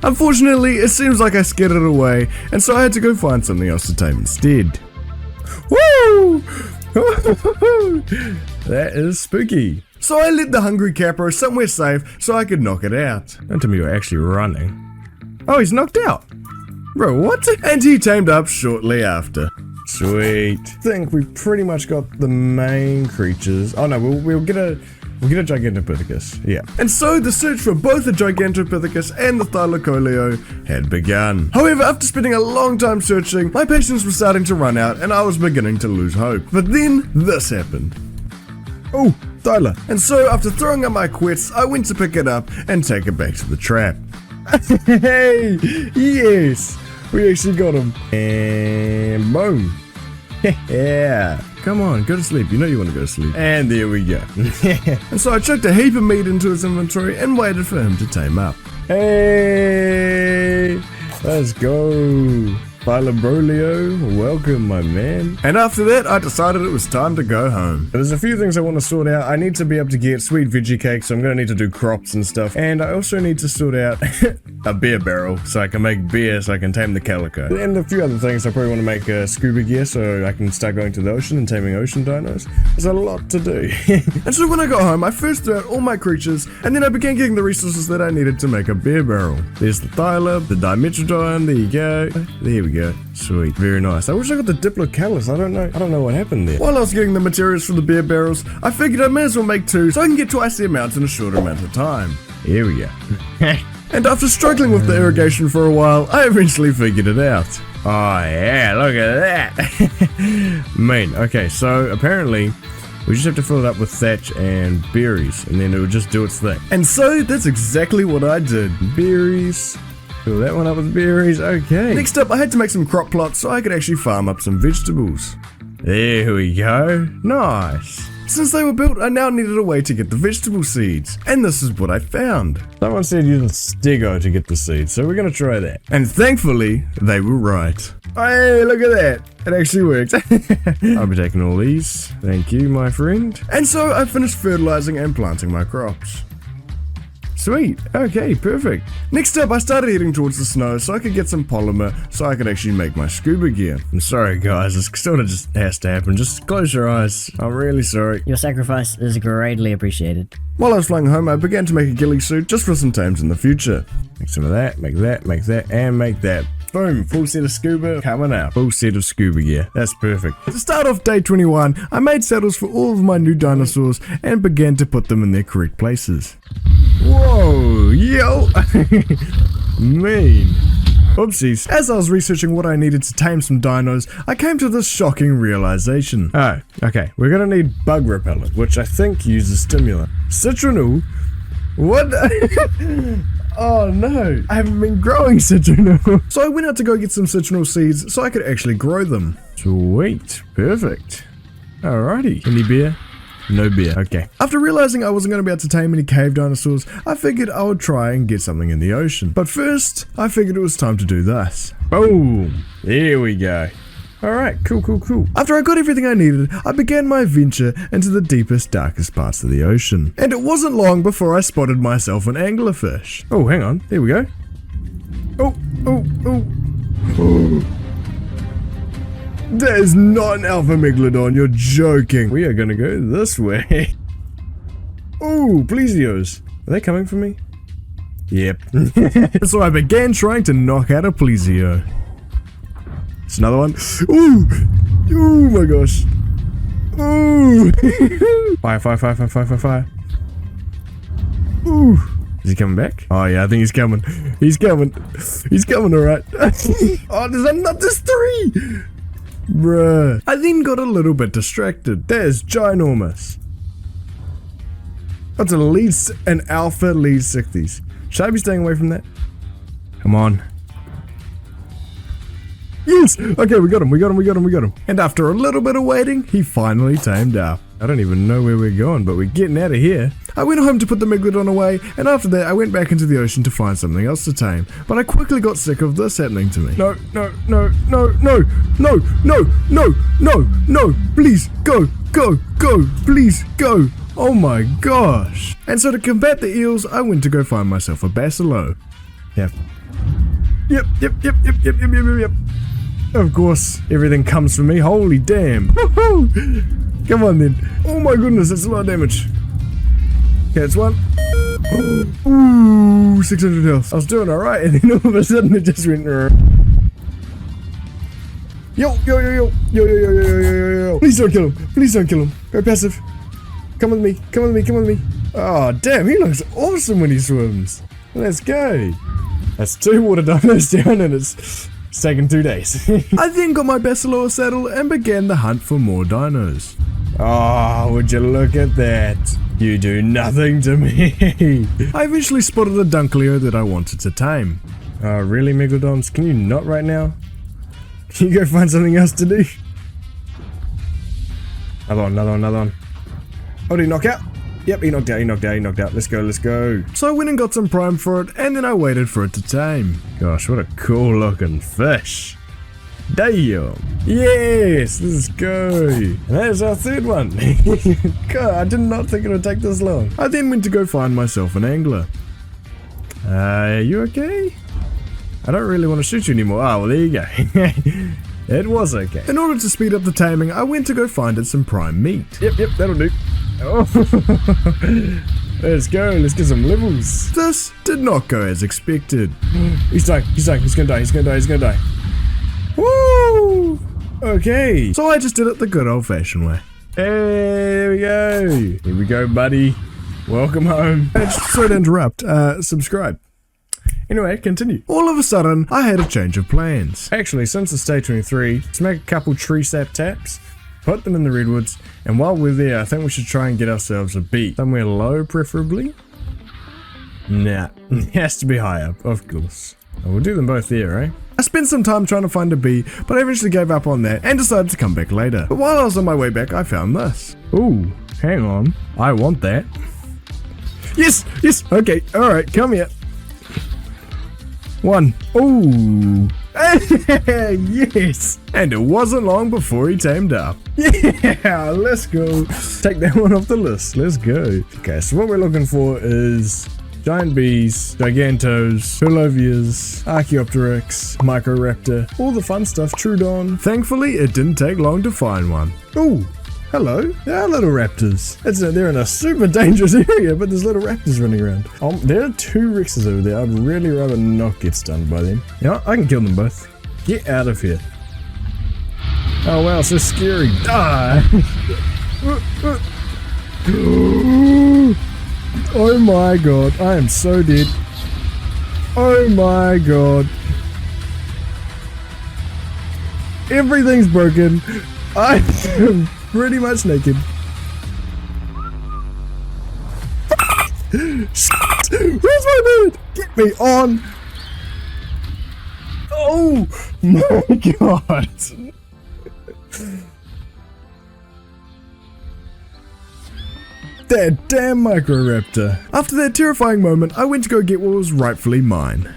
Unfortunately, it seems like I scared it away, and so I had to go find something else to tame instead. Woo! That is spooky. So I led the hungry Capro somewhere safe so I could knock it out. Don't tell me you're actually running. Oh, he's knocked out. Bro, what? And he tamed up shortly after. Sweet. I think we've pretty much got the main creatures. Oh no, we'll get a Gigantopithecus, yeah. And so the search for both the Gigantopithecus and the Thylacoleo had begun. However, after spending a long time searching, my patience was starting to run out and I was beginning to lose hope. But then, this happened. Oh, Thyla. And so, after throwing up my quets, I went to pick it up and take it back to the trap. Hey, yes, we actually got him. And boom. Yeah. Come on, go to sleep. You know you want to go to sleep. And there we go. And so I chucked a heap of meat into his inventory and waited for him to tame up. Hey, let's go. Thylacoleo, welcome my man. And after that, I decided it was time to go home. There's a few things I want to sort out. I need to be able to get sweet veggie cake, so I'm going to need to do crops and stuff. And I also need to sort out a beer barrel, so I can make beer, so I can tame the calico. And a few other things. I probably want to make a scuba gear, so I can start going to the ocean and taming ocean dinos. There's a lot to do. And so when I got home, I first threw out all my creatures, and then I began getting the resources that I needed to make a beer barrel. There's the Thyla, the dimetrodon, there you go. There we go. Sweet, very nice. I wish I got the Diplocalus. I don't know what happened there. While I was getting the materials for the beer barrels, I figured I may as well make two so I can get twice the amount in a shorter amount of time. Here we go. And after struggling with the irrigation for a while, I eventually figured it out. Oh yeah, look at that. Mean. Okay, so apparently we just have to fill it up with thatch and berries, and then it would just do its thing. And so that's exactly what I did. Berries. Fill that one up with berries, okay. Next up, I had to make some crop plots so I could actually farm up some vegetables. There we go, nice. Since they were built, I now needed a way to get the vegetable seeds, and this is what I found. Someone said use a stego to get the seeds, so we're gonna try that. And thankfully, they were right. Hey, look at that. It actually works. I'll be taking all these. Thank you, my friend. And so I finished fertilizing and planting my crops. Sweet, okay, perfect. Next up, I started heading towards the snow so I could get some polymer so I could actually make my scuba gear. I'm sorry guys, this sort of just has to happen. Just close your eyes. I'm really sorry. Your sacrifice is greatly appreciated. While I was flying home, I began to make a ghillie suit just for some tames in the future. Make some of that, make that, and make that. Boom, full set of scuba coming out. Full set of scuba gear. That's perfect. To start off day 21, I made saddles for all of my new dinosaurs and began to put them in their correct places. Whoa, yo! mean. Oopsies. As I was researching what I needed to tame some dinos, I came to this shocking realization. Oh, okay. We're gonna need bug repellent, which I think uses stimulant. Citronal? What? Oh no, I haven't been growing citronal. So I went out to go get some citronal seeds so I could actually grow them. Sweet, perfect. Alrighty. Any beer? No beer. Okay. After realizing I wasn't going to be able to tame any cave dinosaurs, I figured I would try and get something in the ocean. But first, I figured it was time to do this. Boom! Here we go. Alright, cool. After I got everything I needed, I began my adventure into the deepest, darkest parts of the ocean. And it wasn't long before I spotted myself an anglerfish. Oh, hang on. There we go. Oh. That is not an alpha megalodon, you're joking. We are gonna go this way. Oh, plesios. Are they coming for me? Yep. So I began trying to knock out a plesio. It's another one. Ooh! Oh my gosh. Ooh! Fire. Ooh! Is he coming back? Oh yeah, I think he's coming. He's coming alright. Oh, there's 3! Bruh. I then got a little bit distracted. That is ginormous. That's an alpha lead 60s. Should I be staying away from that? Come on. Yes! Okay, we got him. And after a little bit of waiting, he finally tamed up. I don't even know where we're going, but we're getting out of here. I went home to put the Megalodon away, and after that I went back into the ocean to find something else to tame. But I quickly got sick of this happening to me. No, please, go, please, go. Oh my gosh. And so to combat the eels, I went to go find myself a Bacillo. Yep. Of course, everything comes from me. Holy damn. Woohoo! Come on then. Oh my goodness, that's a lot of damage. Okay, it's one. Ooh, 600 health. I was doing alright, and then all of a sudden it just went. Yo. Please don't kill him. Go passive. Come with me. Oh, damn, he looks awesome when he swims. Let's go. That's 2 water dinos down, and it's taken 2 days. I then got my Bacillo saddle and began the hunt for more dinos. Oh, would you look at that? You do nothing to me. I eventually spotted a Dunkleo that I wanted to tame. Oh, really, Megalodons? Can you not right now? Can you go find something else to do? Another one. Oh, did he knock out? Yep, he knocked out. Let's go. So I went and got some prime for it, and then I waited for it to tame. Gosh, what a cool looking fish. Damn. Yes, let's go. And there's our 3rd one. God, I did not think it would take this long. I then went to go find myself an angler. You okay? I don't really want to shoot you anymore. Ah, well, there you go. It was okay. In order to speed up the taming, I went to go find it some prime meat. Yep, that'll do. Oh. Let's go, let's get some levels. This did not go as expected. He's dying, he's gonna die. Woo! Okay, so I just did it the good old fashioned way. Hey, there we go. Here we go, buddy. Welcome home. Sorry to interrupt, subscribe. Anyway, continue. All of a sudden, I had a change of plans. Actually, since it's day 23, let's make a couple tree sap taps, put them in the redwoods, and while we're there, I think we should try and get ourselves a beat. Somewhere low, preferably? Nah, it has to be high up, of course. We'll do them both there, eh? I spent some time trying to find a bee, but I eventually gave up on that and decided to come back later. But while I was on my way back, I found this. Ooh, hang on. I want that. Yes, okay, alright, come here. 1. Ooh. Yes! And it wasn't long before he tamed up. Yeah, let's go. Take that one off the list. Let's go. Okay, so what we're looking for is giant bees, gigantos, Hurlovias, Archaeopteryx, Microraptor, all the fun stuff, Troodon. Thankfully, it didn't take long to find one. Ooh. Hello, there are little raptors. They're in a super dangerous area, but there's little raptors running around. There are 2 Rexes over there. I'd really rather not get stunned by them. You know what? I can kill them both. Get out of here. Oh wow, so scary. Die! Oh my god, I am so dead. Oh my god. Everything's broken. I am pretty much naked. Where's my bird? Get me on. Oh my god. That damn Microraptor. After that terrifying moment, I went to go get what was rightfully mine.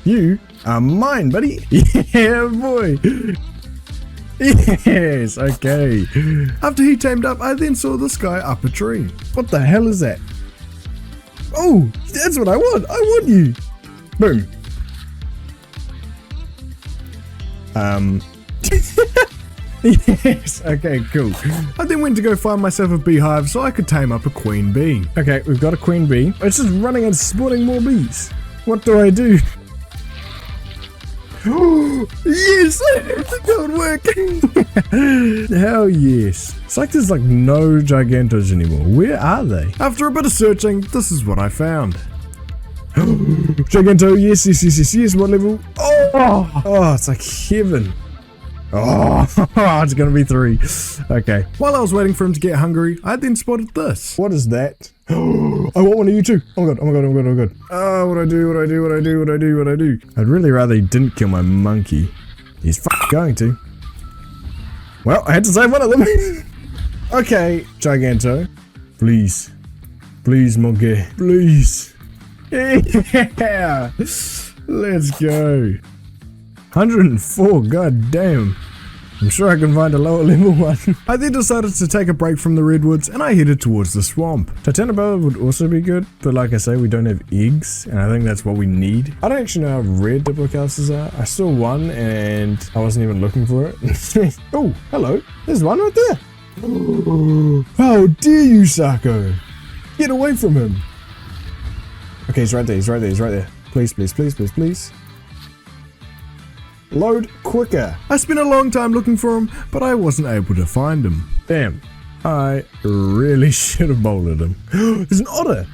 You are mine, buddy. Yeah, boy. Yes, okay. After he tamed up, I then saw this guy up a tree. What the hell is that? Oh, that's what I want. I want you. Boom. Yes, okay, cool. I then went to go find myself a beehive so I could tame up a queen bee. Okay, we've got a queen bee. It's just running and spawning more bees. What do I do? Yes! I think that would work! Hell yes. It's like there's like no Gigantos anymore. Where are they? After a bit of searching, this is what I found. Giganto, yes, what level? Oh, it's like heaven. Oh, it's gonna be 3. Okay. While I was waiting for him to get hungry, I then spotted this. What is that? I want one of you too. Oh my god. Oh, what do I do? I'd really rather he didn't kill my monkey. He's going to. Well, I had to save one of them. Okay, Giganto. Please, monkey. Please. Yeah. Let's go. 104, god damn. I'm sure I can find a lower level one. I then decided to take a break from the redwoods and I headed towards the swamp. Titanoboa would also be good, but like I say, we don't have eggs and I think that's what we need. I don't actually know how rare diplocalces are. I saw one and I wasn't even looking for it. Oh, hello. There's one right there. How dare you, Sako? Get away from him. Okay, he's right there. Please. Load quicker. I spent a long time looking for him, but I wasn't able to find him. Damn, I really should have bolted him. There's an otter.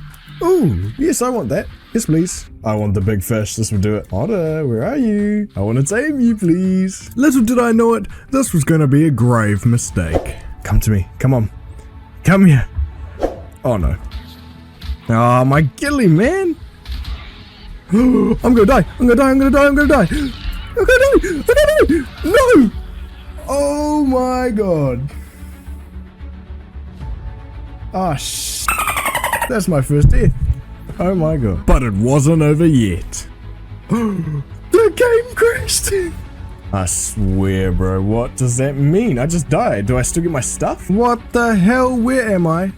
Ooh, yes, I want that. Yes, please. I want the big fish. This will do it. Otter, where are you? I want to tame you, please. Little did I know it, this was going to be a grave mistake. Come to me. Come on. Come here. Oh, no. Oh, my gilly, man. I'm going to die. No! Oh my god. Oh shit. That's my first death. Oh my god. But it wasn't over yet. The game crashed. I swear, bro. What does that mean? I just died. Do I still get my stuff? What the hell? Where am I?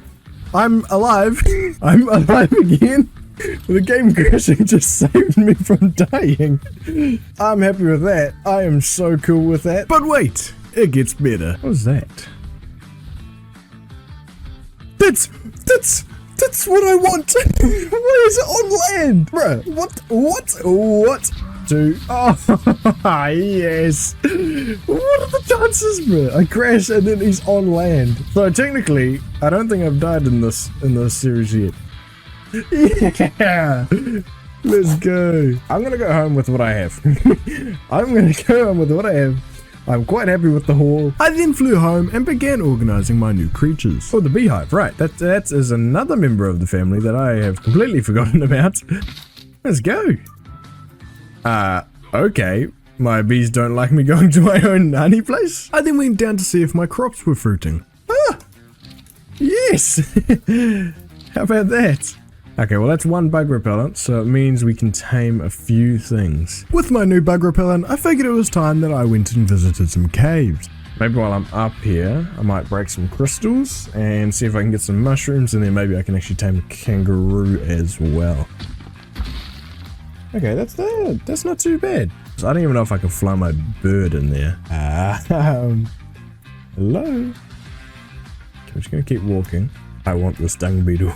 I'm alive. I'm alive again. The game crashing just saved me from dying. I'm happy with that. I am so cool with that. But wait, it gets better. What was that? That's what I want. Why is it on land? Bruh, what? Dude, oh, yes. What are the chances, bruh? I crash and then he's on land. So technically, I don't think I've died in this series yet. Yeah, let's go. I'm gonna go home with what I have. I'm quite happy with the haul. I then flew home and began organizing my new creatures. Oh, the beehive, right. That is another member of the family that I have completely forgotten about. Let's go. Okay. My bees don't like me going to my own honey place. I then went down to see if my crops were fruiting. Ah, yes. How about that? Okay, well that's one bug repellent, so it means we can tame a few things. With my new bug repellent, I figured it was time that I went and visited some caves. Maybe while I'm up here, I might break some crystals and see if I can get some mushrooms, and then maybe I can actually tame a kangaroo as well. Okay, that's not too bad. So I don't even know if I can fly my bird in there. Hello? Okay, I'm just gonna keep walking. I want this dung beetle.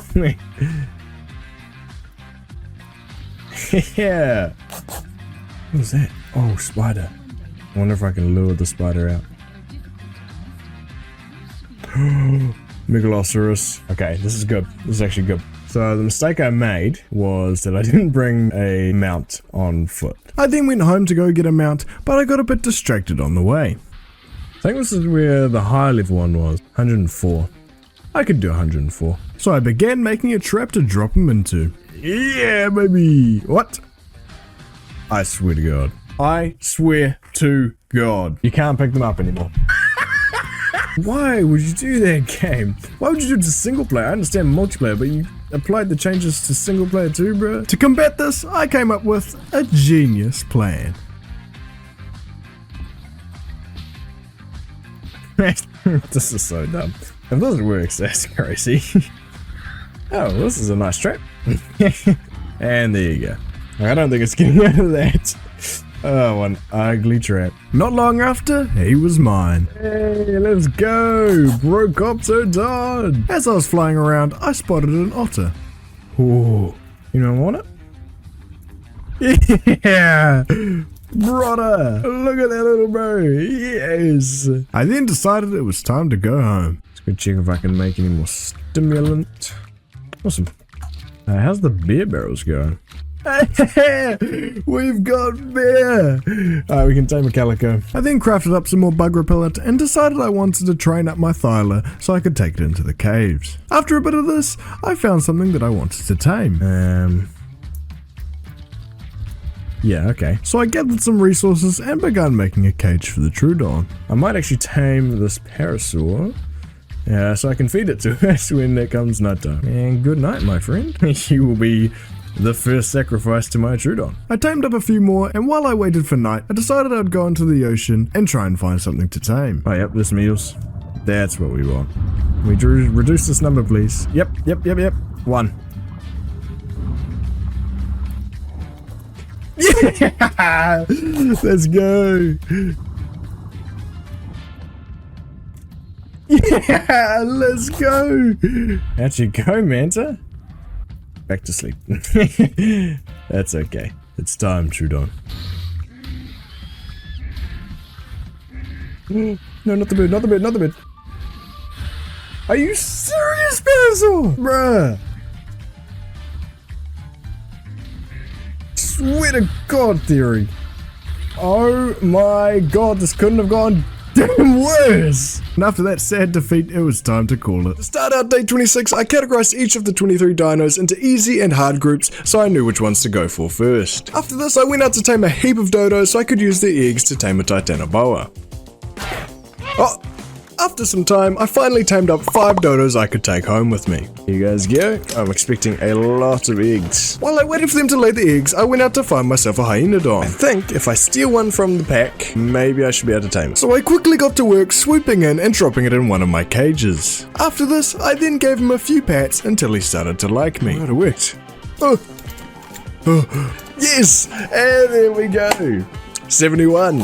Yeah. What is that? Oh, spider. I wonder if I can lure the spider out. Megaloceros. Okay, this is good. This is actually good. So the mistake I made was that I didn't bring a mount on foot. I then went home to go get a mount, but I got a bit distracted on the way. I think this is where the high level one was, 104. I could do 104. So I began making a trap to drop him into. Yeah, baby. What? I swear to God. I swear to God. You can't pick them up anymore. Why would you do that, game? Why would you do it to single player? I understand multiplayer, but you applied the changes to single player too, bro. To combat this, I came up with a genius plan. This is so dumb. If this works, that's crazy. Oh, this is a nice trap. And there you go. I don't think it's getting out of that. Oh, an ugly trap. Not long after, he was mine. Hey, let's go! Procoptodon! As I was flying around, I spotted an otter. Ooh, you don't want it? Yeah! Brother! Look at that little bro! Yes! I then decided it was time to go home. Let's go check if I can make any more stimulant. Awesome. How's the beer barrels going? We've got beer! Alright, we can tame a calico. I then crafted up some more bug repellent and decided I wanted to train up my Thyla so I could take it into the caves. After a bit of this, I found something that I wanted to tame. Yeah, okay. So I gathered some resources and began making a cage for the Troodon. I might actually tame this parasaur. Yeah, so I can feed it to us when it comes nighttime. And good night, my friend. You will be the first sacrifice to my Troodon. I tamed up a few more, and while I waited for night, I decided I'd go into the ocean and try and find something to tame. Oh yep, this meals. That's what we want. We reduce this number, please. Yep. 1. Yeah! Let's go! Yeah, let's go! How'd you go, Manta? Back to sleep. That's okay. It's time, Troodon. No, not the bird, not the bird, not the bird. Are you serious, Spinosaurus? Bruh. Swear to God, theory. Oh my God, this couldn't have gone damn worse. And after that sad defeat, it was time to call it. To start out day 26, I categorized each of the 23 dinos into easy and hard groups so I knew which ones to go for first. After this, I went out to tame a heap of dodos so I could use their eggs to tame a Titanoboa. Oh! After some time, I finally tamed up 5 dodos I could take home with me. Here you guys go. I'm expecting a lot of eggs. While I waited for them to lay the eggs, I went out to find myself a hyenodon. I think if I steal one from the pack, maybe I should be able to tame it. So I quickly got to work swooping in and dropping it in one of my cages. After this, I then gave him a few pats until he started to like me. It worked. Oh, yes! And there we go. 71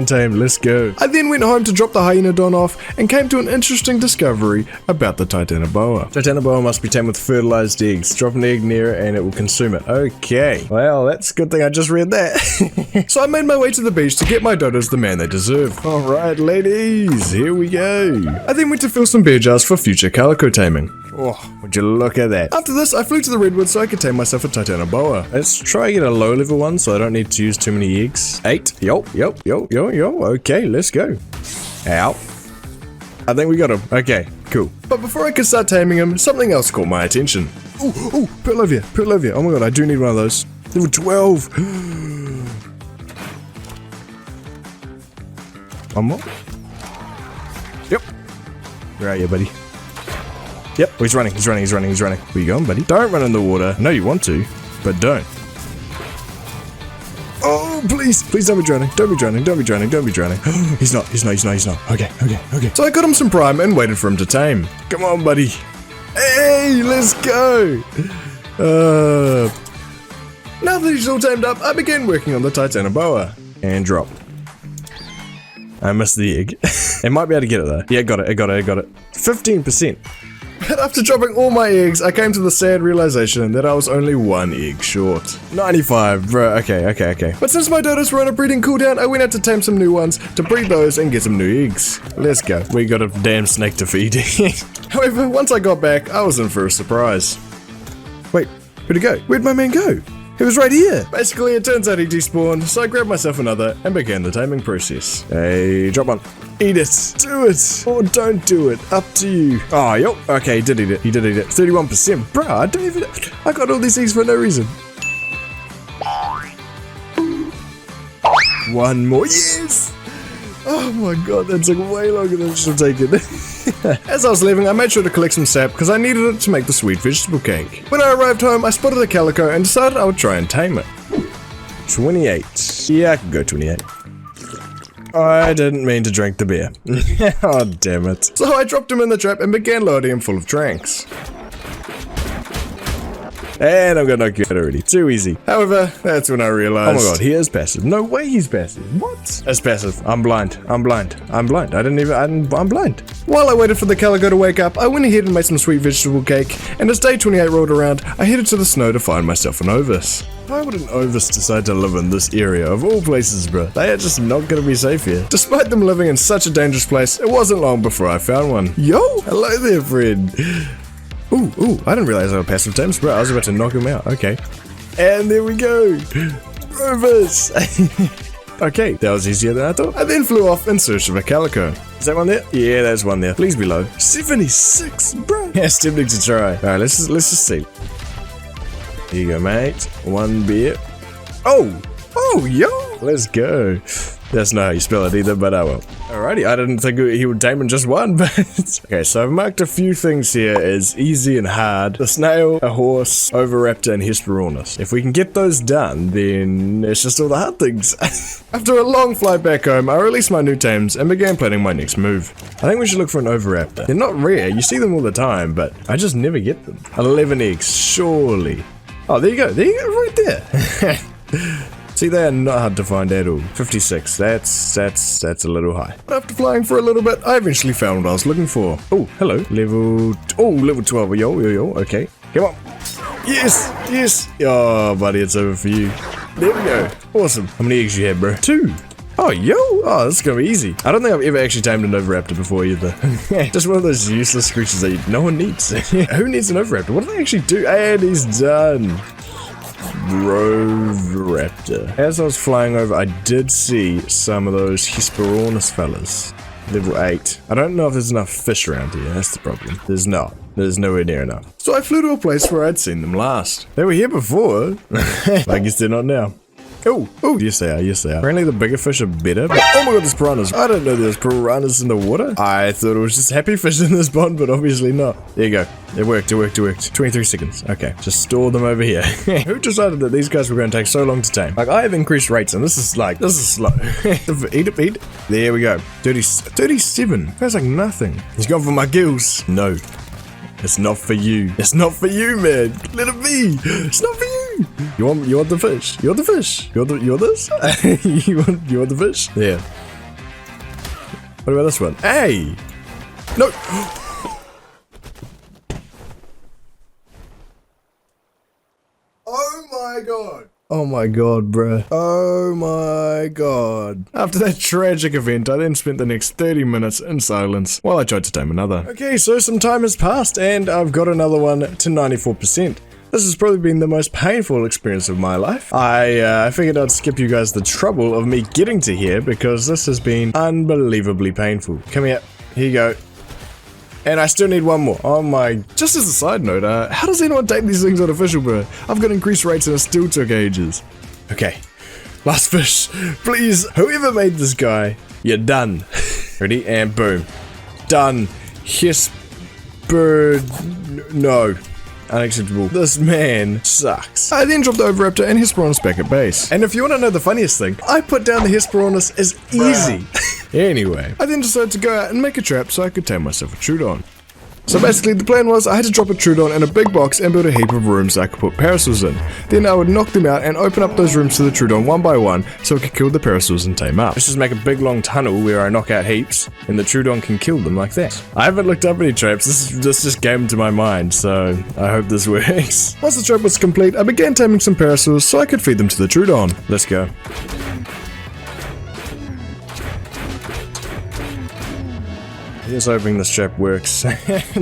tamed, let's go. I then went home to drop the hyenodon off and came to an interesting discovery about the Titanoboa. Titanoboa must be tamed with fertilized eggs. Drop an egg near it and it will consume it. Okay, well that's a good thing I just read that. So I made my way to the beach to get my dodos the man they deserve. Alright ladies, here we go. I then went to fill some beer jars for future calico taming. Oh, would you look at that. After this, I flew to the Redwood so I could tame myself a Titanoboa. Let's try and get a low level one so I don't need to use too many eggs. 8. Yo. Okay, let's go. Ow. I think we got him. Okay, cool. But before I could start taming him, something else caught my attention. Ooh, Pearlovia. Oh my god, I do need one of those. Level 12. One more. Yep. Where are you, buddy? Yep, he's running. Where you going, buddy? Don't run in the water. No, you want to, but don't. Oh, please don't be drowning. Don't be drowning. He's not. Okay. So I got him some prime and waited for him to tame. Come on, buddy. Hey, let's go. Now that he's all tamed up, I began working on the Titanoboa. And drop. I missed the egg. I might be able to get it though. Yeah, got it. 15%. But after dropping all my eggs, I came to the sad realization that I was only 1 egg short. 95, bro, okay. But since my dodos were on a breeding cooldown, I went out to tame some new ones to breed those and get some new eggs. Let's go, we got a damn snake to feed. However, once I got back, I was in for a surprise. Wait, where'd he go? Where'd my man go? He was right here. Basically, it turns out he despawned, so I grabbed myself another and began the taming process. Hey, drop one. Eat it. Do it. Or don't do it. Up to you. Oh, yo. Okay, he did eat it. He did eat it. 31%. Bruh, I got all these eggs for no reason. One more. Yes! Oh my god, that took way longer than it should have taken. As I was leaving, I made sure to collect some sap because I needed it to make the sweet vegetable cake. When I arrived home, I spotted a calico and decided I would try and tame it. 28. Yeah, I could go 28. I didn't mean to drink the beer. Oh, damn it. So I dropped him in the trap and began loading him full of tranks. And I'm gonna knock you out already. Too easy. However, that's when I realized. Oh my god, he is passive. No way he's passive. What? That's passive. I'm blind. I'm blind. I'm blind. I'm blind. While I waited for the calico to wake up, I went ahead and made some sweet vegetable cake. And as day 28 rolled around, I headed to the snow to find myself an Ovis. Why would an Ovis decide to live in this area of all places, bro? They are just not gonna be safe here. Despite them living in such a dangerous place, it wasn't long before I found one. Yo! Hello there, friend. Ooh, I didn't realize I had passive tames, bro. I was about to knock him out. Okay. And there we go. Ovis. Okay, that was easier than I thought. I then flew off in search of a calico. Is that one there? Yeah, there's one there. Please be low. 76, bro. Yeah, it's tempting to try. Alright, let's just see. Here you go, mate. One beer. Oh, yo. Let's go. That's not how you spell it either, but I will. Alrighty, I didn't think he would tame in just one, but... Okay, so I've marked a few things here as easy and hard. The snail, a horse, Oviraptor, and Hesperornis. If we can get those done, then it's just all the hard things. After a long flight back home, I released my new tames and began planning my next move. I think we should look for an Oviraptor. They're not rare, you see them all the time, but I just never get them. 11 eggs, surely. Oh, there you go, right there. See, they are not hard to find at all. 56, that's a little high. But after flying for a little bit, I eventually found what I was looking for. Oh, hello. Level 12, yo, okay. Come on. Yes. Oh, buddy, it's over for you. There we go. Awesome. How many eggs you had, bro? 2. Oh, yo. Oh, this is gonna be easy. I don't think I've ever actually tamed an Oviraptor before either. Just one of those useless creatures that no one needs. Who needs an Oviraptor? What do they actually do? And he's done. Rovraptor. As I was flying over, I did see some of those Hesperornis fellas. Level 8. I don't know if there's enough fish around here, that's the problem. There's not. There's nowhere near enough. So I flew to a place where I'd seen them last. They were here before. I guess they're not now. Oh, yes they are. Apparently the bigger fish are better, but oh my god, there's piranhas. I didn't know there was piranhas in the water. I thought it was just happy fish in this pond, but obviously not. There you go. It worked. 23 seconds. Okay, just store them over here. Who decided that these guys were going to take so long to tame? Like, I have increased rates, and this is slow. Eat it. There we go. 37. That's like nothing. He's gone for my gills. No. It's not for you. It's not for you, man. Let it be. It's not for you. You want the fish? You want the fish? You want this? you want the fish? Yeah. What about this one? Hey! No! Oh my god! Oh my god, bruh. Oh my god. After that tragic event, I then spent the next 30 minutes in silence while I tried to tame another. Okay, so some time has passed and I've got another one to 94%. This has probably been the most painful experience of my life. I figured I'd skip you guys the trouble of me getting to here because this has been unbelievably painful. Come here. Here you go. And I still need one more. Oh my... Just as a side note, how does anyone take these things artificial, bro? I've got increased rates and it still took ages. Okay. Last fish. Please. Whoever made this guy, you're done. Ready? And boom. Done. Yes. Bird. No. Unacceptable. This man sucks. I then dropped the Oviraptor and Hesperornis back at base. And if you want to know the funniest thing, I put down the Hesperornis as easy. Anyway, I then decided to go out and make a trap so I could tame myself a Troodon. So basically the plan was I had to drop a Troodon in a big box and build a heap of rooms I could put parasaurs in. Then I would knock them out and open up those rooms to the Troodon one by one so I could kill the parasaurs and tame up. Let's just make a big long tunnel where I knock out heaps and the Troodon can kill them like that. I haven't looked up any traps, this just came to my mind, so I hope this works. Once the trap was complete, I began taming some parasaurs so I could feed them to the Troodon. Let's go. Here's hoping this trap works.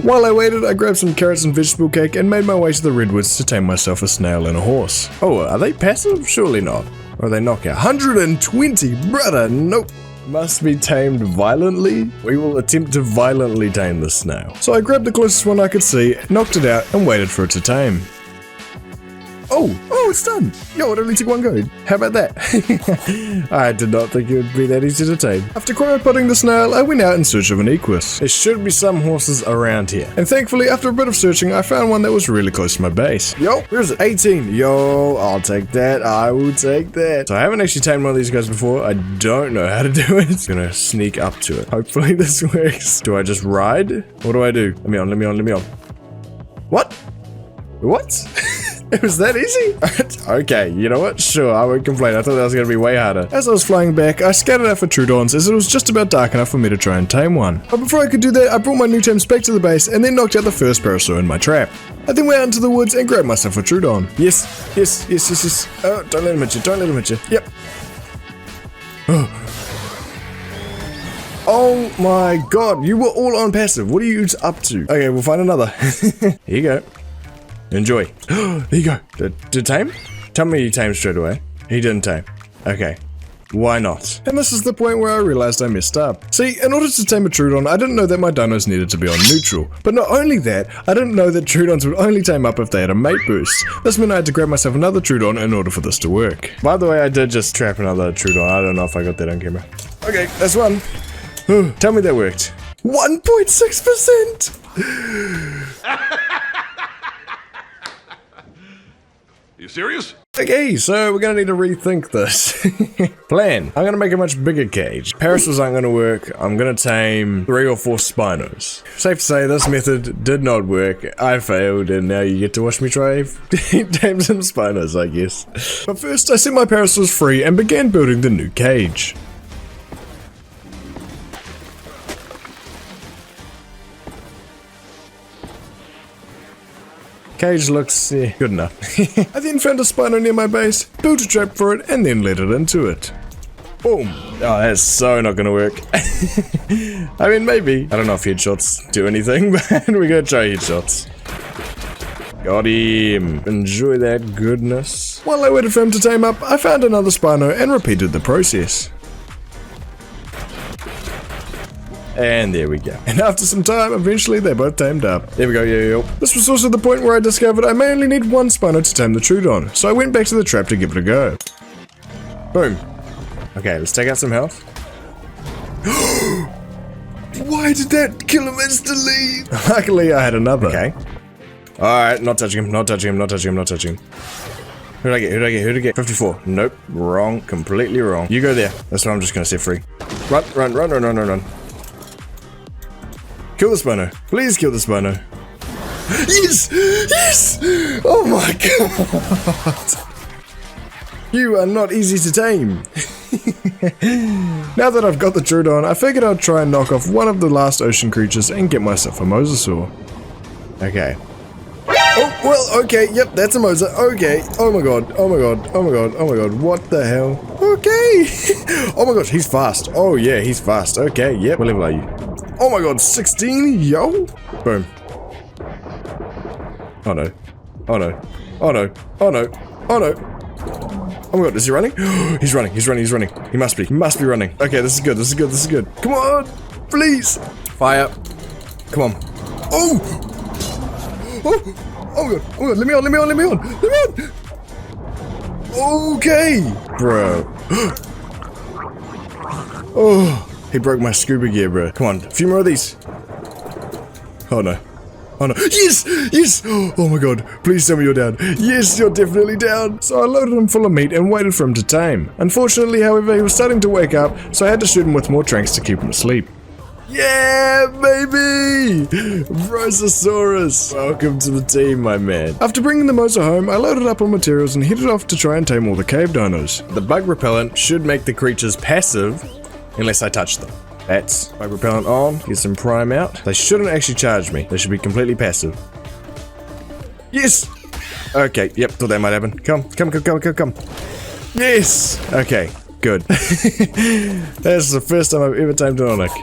While I waited, I grabbed some carrots and vegetable cake and made my way to the Redwoods to tame myself a snail and a horse. Oh, are they passive? Surely not. Or are they knockout? 120, brother, nope. Must be tamed violently? We will attempt to violently tame the snail. So I grabbed the closest one I could see, knocked it out, and waited for it to tame. Oh, it's done. Yo, it only took one go. How about that? I did not think it would be that easy to tame. After cryo-potting the snail, I went out in search of an equus. There should be some horses around here. And thankfully, after a bit of searching, I found one that was really close to my base. Yo, where's it? 18. Yo, I'll take that. I will take that. So I haven't actually tamed one of these guys before. I don't know how to do it. I'm gonna sneak up to it. Hopefully this works. Do I just ride? What do I do? Let me on. What? What? It was that easy? Okay, you know what? Sure, I won't complain. I thought that was going to be way harder. As I was flying back, I scattered out for Troodons as it was just about dark enough for me to try and tame one. But before I could do that, I brought my new tames back to the base and then knocked out the first Parasaur in my trap. I then went out into the woods and grabbed myself a Troodon. Yes. Oh, don't let him hit you. Yep. Oh my god, you were all on passive. What are you up to? Okay, we'll find another. Here you go. Enjoy. There you go. Did tame? Tell me you tamed straight away. He didn't tame. Okay. Why not? And this is the point where I realized I messed up. See, in order to tame a Troodon, I didn't know that my dinos needed to be on neutral. But not only that, I didn't know that Troodons would only tame up if they had a mate boost. This meant I had to grab myself another Troodon in order for this to work. By the way, I did just trap another Troodon. I don't know if I got that on camera. Okay, that's one. Tell me that worked. 1.6%! You serious? Okay, so we're gonna need to rethink this. Plan. I'm gonna make a much bigger cage. Parasaurs aren't gonna work. I'm gonna tame 3 or 4 Spinos. Safe to say this method did not work. I failed, and now you get to watch me try tame some Spinos, I guess. But first, I set my Parasaurs free and began building the new cage. Cage looks good enough. I then found a Spino near my base, built a trap for it, and then let it into it. Boom. Oh, that's so not gonna work. I mean, maybe. I don't know if headshots do anything, but we're gonna try headshots. Got him. Enjoy that goodness. While I waited for him to tame up, I found another Spino and repeated the process. And there we go. And after some time, eventually they both tamed up. There we go, yo. This was also the point where I discovered I may only need one Spino to tame the Troodon, so I went back to the trap to give it a go. Boom. Okay, let's take out some health. Why did that kill him instantly? Luckily, I had another. Okay. Alright, not touching him. Who did I get? 54. Nope. Wrong. Completely wrong. You go there. That's what I'm just gonna set free. Run. Kill the Spino. Please kill the Spino. Yes! Oh my god! You are not easy to tame. Now that I've got the Troodon, I figured I'd try and knock off one of the last ocean creatures and get myself a Mosasaur. Okay. Oh, well, okay, yep, that's a Mosa. Okay. Oh my god. What the hell? Okay. Oh my gosh, he's fast. Oh yeah, he's fast. Okay, yep. What level are you? Oh my god, 16? Yo! Boom. Oh no. Oh my god, is he running? He's running. He must be running. Okay, this is good. Come on! Please! Fire. Come on. Oh! Oh my god, let me on! Okay! Bro. Oh, he broke my scuba gear, bro. Come on, a few more of these. Oh no. Yes! Oh my god, please tell me you're down. Yes, you're definitely down. So I loaded him full of meat and waited for him to tame. Unfortunately, however, he was starting to wake up, so I had to shoot him with more tranks to keep him asleep. Yeah, baby! Brontosaurus! Welcome to the team, my man. After bringing the Mosa home, I loaded up on materials and headed off to try and tame all the cave dinos. The bug repellent should make the creatures passive, unless I touch them. That's bug repellent on, get some prime out. They shouldn't actually charge me. They should be completely passive. Yes! Okay, yep, thought that might happen. Come. Yes! Okay, good. That's the first time I've ever tamed an Onyx.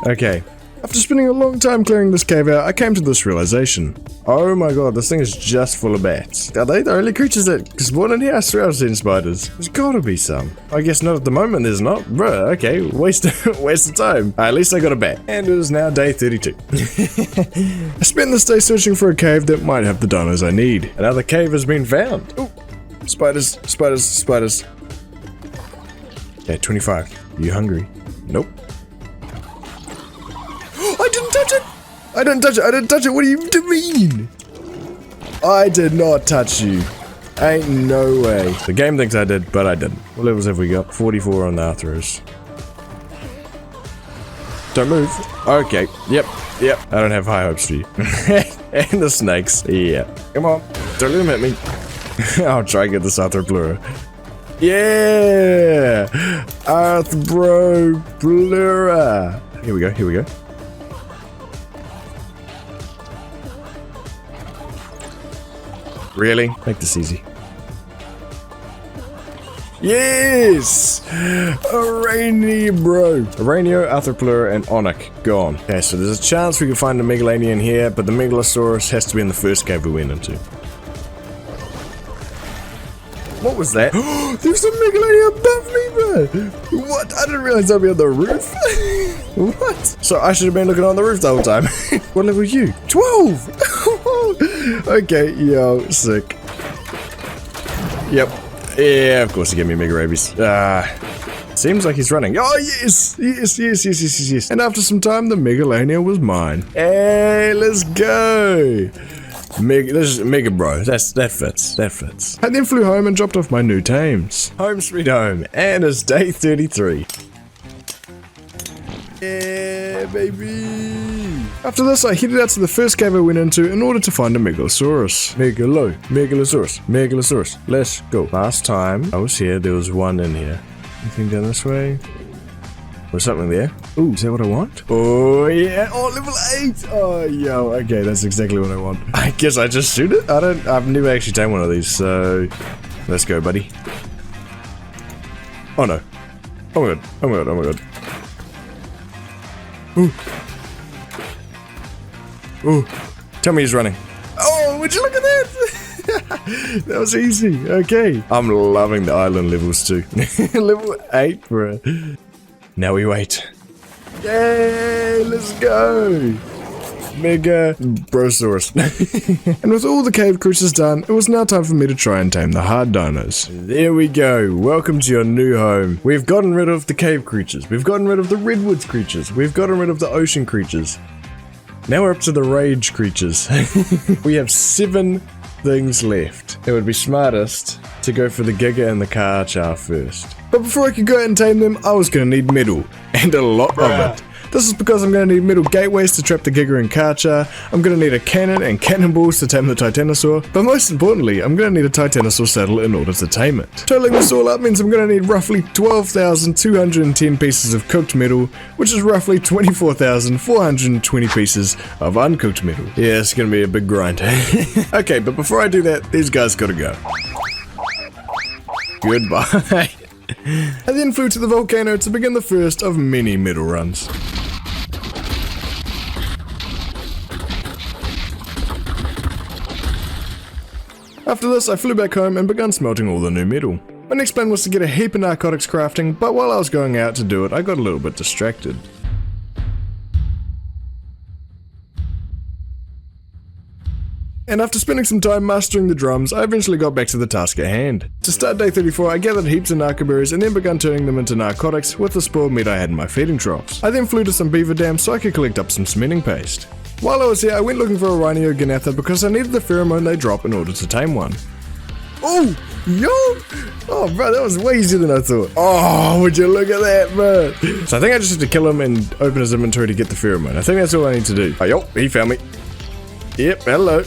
Okay, After spending a long time clearing this cave out, I came to this realization. Oh my god, this thing is just full of bats. Are they the only creatures that spawn in here? I swear I've seen spiders. There's gotta be some. I guess not at the moment, there's not. Bruh, okay, waste of time. At least I got a bat. And it is now day 32. I spent this day searching for a cave that might have the dinos I need. Another cave has been found. Ooh, spiders, spiders, spiders. Okay, 25. You hungry? Nope. I didn't touch it! I didn't touch it, I didn't touch it, what do you mean? I did not touch you. Ain't no way. The game thinks I did, but I didn't. What levels have we got? 44 on the Arthros. Don't move. Okay, yep. I don't have high hopes for you. And the snakes. Yeah. Come on. Don't let them hit me. I'll try and get this Arthropluera. Yeah! Arthropluera. Here we go, here we go. Really? Make this easy. Yes! Arainio, Arthropluera, and Onyx. Gone. Okay, so there's a chance we can find a Megalania in here, but the Megalosaurus has to be in the first cave we went into. What was that? There's a Megalania above me, bro! What? I didn't realize I'd be on the roof. What? So I should have been looking on the roof the whole time. What level are you? 12! Okay, yo, sick. Yep. Yeah, of course he gave me mega rabies. Seems like he's running. Oh, yes! Yes. And after some time, the Megalania was mine. Hey, let's go! This is Mega Bro. That fits. I then flew home and dropped off my new tames. Home sweet home. And it's day 33. Yeah, baby. After this, I headed out to the first cave I went into in order to find a Megalosaurus. Megalosaurus. Let's go. Last time I was here, there was one in here. Anything down this way? Was something there? Ooh, is that what I want? Oh, yeah. Oh, level 8. Oh, yo. Okay, that's exactly what I want. I guess I just shoot it? I've never actually tamed one of these, so let's go, buddy. Oh, no. Oh, my god. Ooh. Tell me he's running. Oh, would you look at that? That was easy. Okay. I'm loving the island levels too. Level 8, bro. Now we wait. Yay, let's go. Mega Brontosaurus. And with all the cave creatures done, it was now time for me to try and tame the hard dinos. There we go. Welcome to your new home. We've gotten rid of the cave creatures. We've gotten rid of the redwoods creatures. We've gotten rid of the ocean creatures. Now we're up to the rage creatures. We have 7 things left. It would be smartest to go for the Giga and the Karchar first. But before I could go out and tame them, I was going to need metal. And a lot of it. This is because I'm going to need metal gateways to trap the Giga and Karchar, I'm going to need a cannon and cannonballs to tame the Titanosaur, but most importantly, I'm going to need a Titanosaur saddle in order to tame it. Totaling this all up means I'm going to need roughly 12,210 pieces of cooked metal, which is roughly 24,420 pieces of uncooked metal. Yeah, it's going to be a big grind. Okay, but before I do that, these guys gotta go. Goodbye. I then flew to the volcano to begin the first of many metal runs. After this, I flew back home and began smelting all the new metal. My next plan was to get a heap of narcotics crafting, but while I was going out to do it, I got a little bit distracted. And after spending some time mastering the drums, I eventually got back to the task at hand. To start day 34, I gathered heaps of narcoberries and then began turning them into narcotics with the spoiled meat I had in my feeding troughs. I then flew to some beaver dams so I could collect up some cementing paste. While I was here, I went looking for a Rhino Ganatha because I needed the pheromone they drop in order to tame one. Oh, yo! Oh, bro, that was way easier than I thought. Oh, would you look at that, bro? So I think I just have to kill him and open his inventory to get the pheromone. I think that's all I need to do. Oh, yo, he found me. Yep, hello.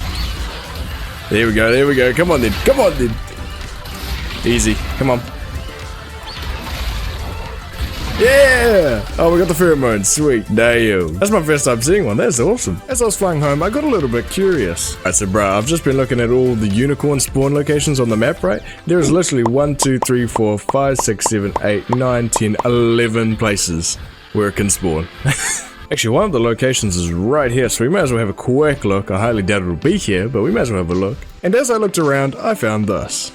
There we go. Come on then. Easy, come on. Yeah! Oh, we got the pheromones, sweet. Damn. That's my first time seeing one, that's awesome. As I was flying home, I got a little bit curious. I said, bro, I've just been looking at all the unicorn spawn locations on the map, right? There is literally 1, 2, 3, 4, 5, 6, 7, 8, 9, 10, 11 places where it can spawn. Actually, one of the locations is right here, so we may as well have a quick look. I highly doubt it'll be here, but we may as well have a look. And as I looked around, I found this.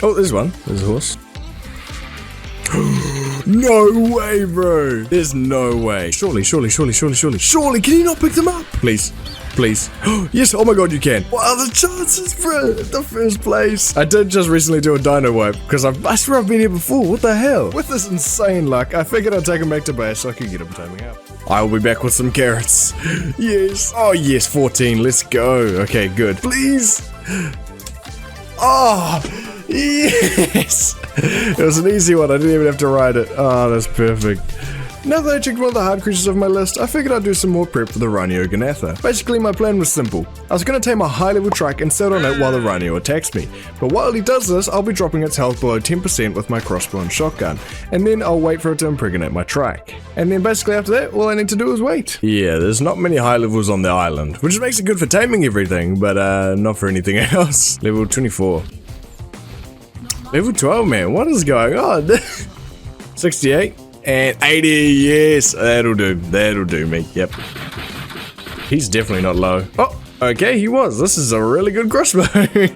Oh, there's one. There's a horse. No way, bro. There's no way. Surely, can you not pick them up? Please. Yes, oh my god, you can. What are the chances, bro? The first place. I did just recently do a dino wipe, because I swear I've been here before. What the hell? With this insane luck, I figured I'd take him back to base so I could get him taming up. I will be back with some carrots. Yes. Oh, yes, 14. Let's go. Okay, good. Please. Oh, yes. It was an easy one. I didn't even have to write it. Oh, that's perfect. Now that I checked one of the hard creatures off my list, I figured I'd do some more prep for the Rhino Ganatha. Basically, my plan was simple. I was going to tame a high-level trike and sit on it while the Rhino attacks me. But while he does this, I'll be dropping its health below 10% with my crossbow and shotgun. And then I'll wait for it to impregnate my trike. And then basically after that, all I need to do is wait. Yeah, there's not many high levels on the island, which makes it good for taming everything, but not for anything else. Level 24. Level 12, man. What is going on? 68. And 80, yes, that'll do me, yep. He's definitely not low. Oh, okay, he was. This is a really good crossbow.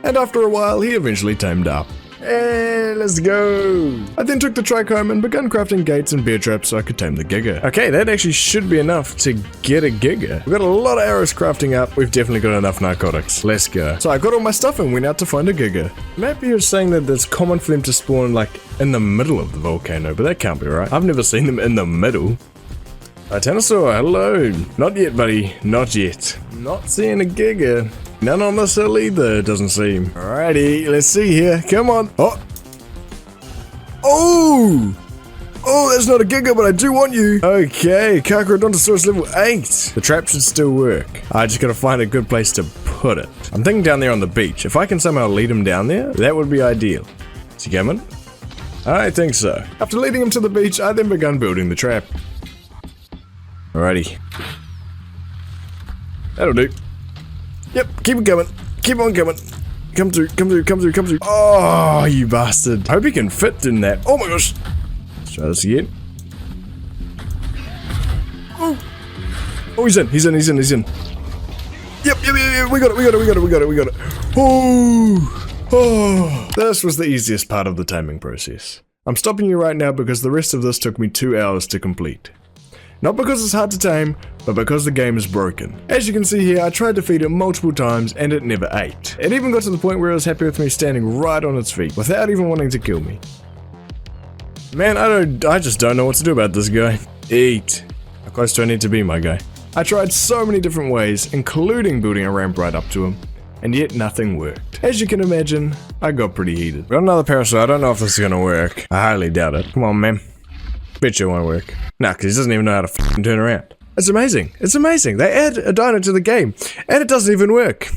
And after a while, he eventually tamed up. Hey, let's go. I then took the trike home and began crafting gates and bear traps so I could tame the Giga. Okay, that actually should be enough to get a Giga. We've got a lot of arrows crafting up. We've definitely got enough narcotics. Let's go. So I got all my stuff and went out to find a Giga. Map here is saying that it's common for them to spawn like in the middle of the volcano, but that can't be right. I've never seen them in the middle. Titanosaur, hello. Not yet, buddy. Not yet. Not seeing a Giga. None on this hill either, it doesn't seem. Alrighty, let's see here. Come on. Oh! Oh, that's not a Giga, but I do want you. Okay, Brontosaurus level 8. The trap should still work. I just gotta find a good place to put it. I'm thinking down there on the beach. If I can somehow lead him down there, that would be ideal. Is he coming? I think so. After leading him to the beach, I then began building the trap. Alrighty. That'll do. Yep, keep it coming. Keep on coming. Come through. Oh, you bastard. I hope he can fit in that. Oh my gosh. Let's try this again. Oh, he's in. Yep. We got it. Oh. This was the easiest part of the taming process. I'm stopping you right now because the rest of this took me 2 hours to complete. Not because it's hard to tame, but because the game is broken. As you can see here, I tried to feed it multiple times and it never ate. It even got to the point where it was happy with me standing right on its feet, without even wanting to kill me. Man, I just don't know what to do about this guy. Eat. How close do I need to be, my guy? I tried so many different ways, including building a ramp right up to him, and yet nothing worked. As you can imagine, I got pretty heated. Got another parasite, I don't know if this is gonna work. I highly doubt it. Come on, man. Bet you it won't work. Nah, because he doesn't even know how to f***ing turn around. It's amazing. They add a dino to the game, and it doesn't even work.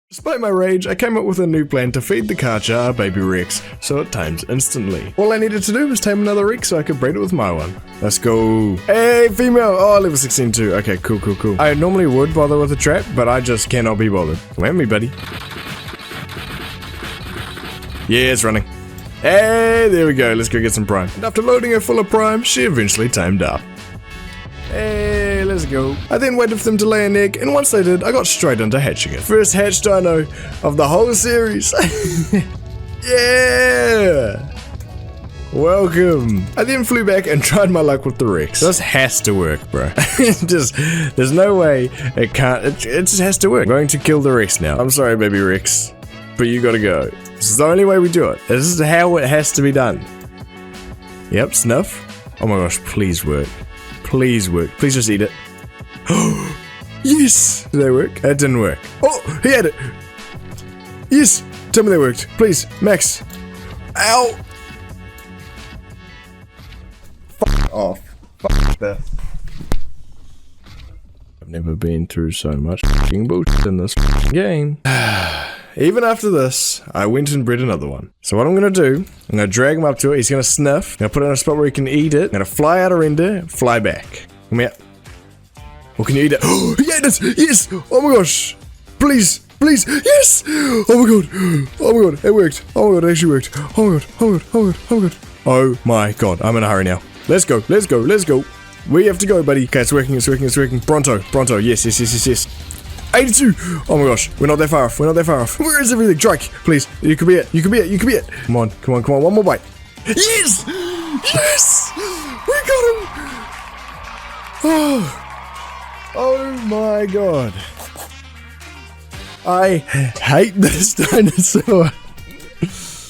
Despite my rage, I came up with a new plan to feed the Karcher a baby Rex, so it tames instantly. All I needed to do was tame another Rex so I could breed it with my one. Let's go. Hey, female! Oh, level 16 too. Okay, cool. I normally would bother with a trap, but I just cannot be bothered. Come at me, buddy. Yeah, it's running. Hey, there we go. Let's go get some prime. And after loading her full of prime, she eventually tamed up. Hey, let's go. I then waited for them to lay an egg, and once they did, I got straight into hatching it. First hatch dino of the whole series. Yeah! Welcome. I then flew back and tried my luck with the Rex. This has to work, bro. There's no way it can't. It just has to work. I'm going to kill the Rex now. I'm sorry, baby Rex, but you gotta go. This is the only way we do it. This is how it has to be done. Yep, snuff. Oh my gosh, please work. Please work. Please just eat it. Yes! Did that work? That didn't work. Oh, he had it. Yes! Tell me that worked. Please, Max. Ow! Fuck off. Fuck that. I've never been through so much f***ing bullshit in this game. Even after this, I went and bred another one. So what I'm gonna do, I'm gonna drag him up to it, he's gonna sniff, I'm gonna put it in a spot where he can eat it, I'm gonna fly out a render, fly back. Come here. Or can you eat it? Oh, he ate it! Yes! Oh my gosh! Please! Please! Yes! Oh my god! Oh my god, it worked! Oh my god, it actually worked! Oh my god, oh my god, oh my god, oh my god. Oh my god, I'm in a hurry now. Let's go, let's go, let's go. We have to go, buddy. Okay, it's working, it's working, it's working. Bronto, yes. 82! Oh my gosh, we're not that far off, Where is everything? Drake, please. You could be it. Come on, one more bite. Yes! Yes! We got him! Oh my god. I hate this dinosaur.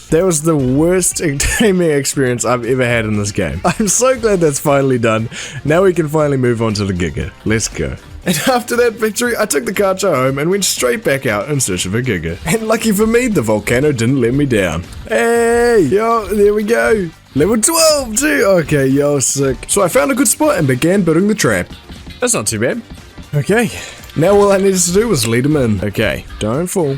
That was the worst taming experience I've ever had in this game. I'm so glad that's finally done. Now we can finally move on to the Giga. Let's go. And after that victory, I took the Karcher home and went straight back out in search of a Giga. And lucky for me, the volcano didn't let me down. Hey, yo, there we go. Level 12 too. Okay, yo, sick. So I found a good spot and began building the trap. That's not too bad. Okay, now all I needed to do was lead him in. Okay, don't fall.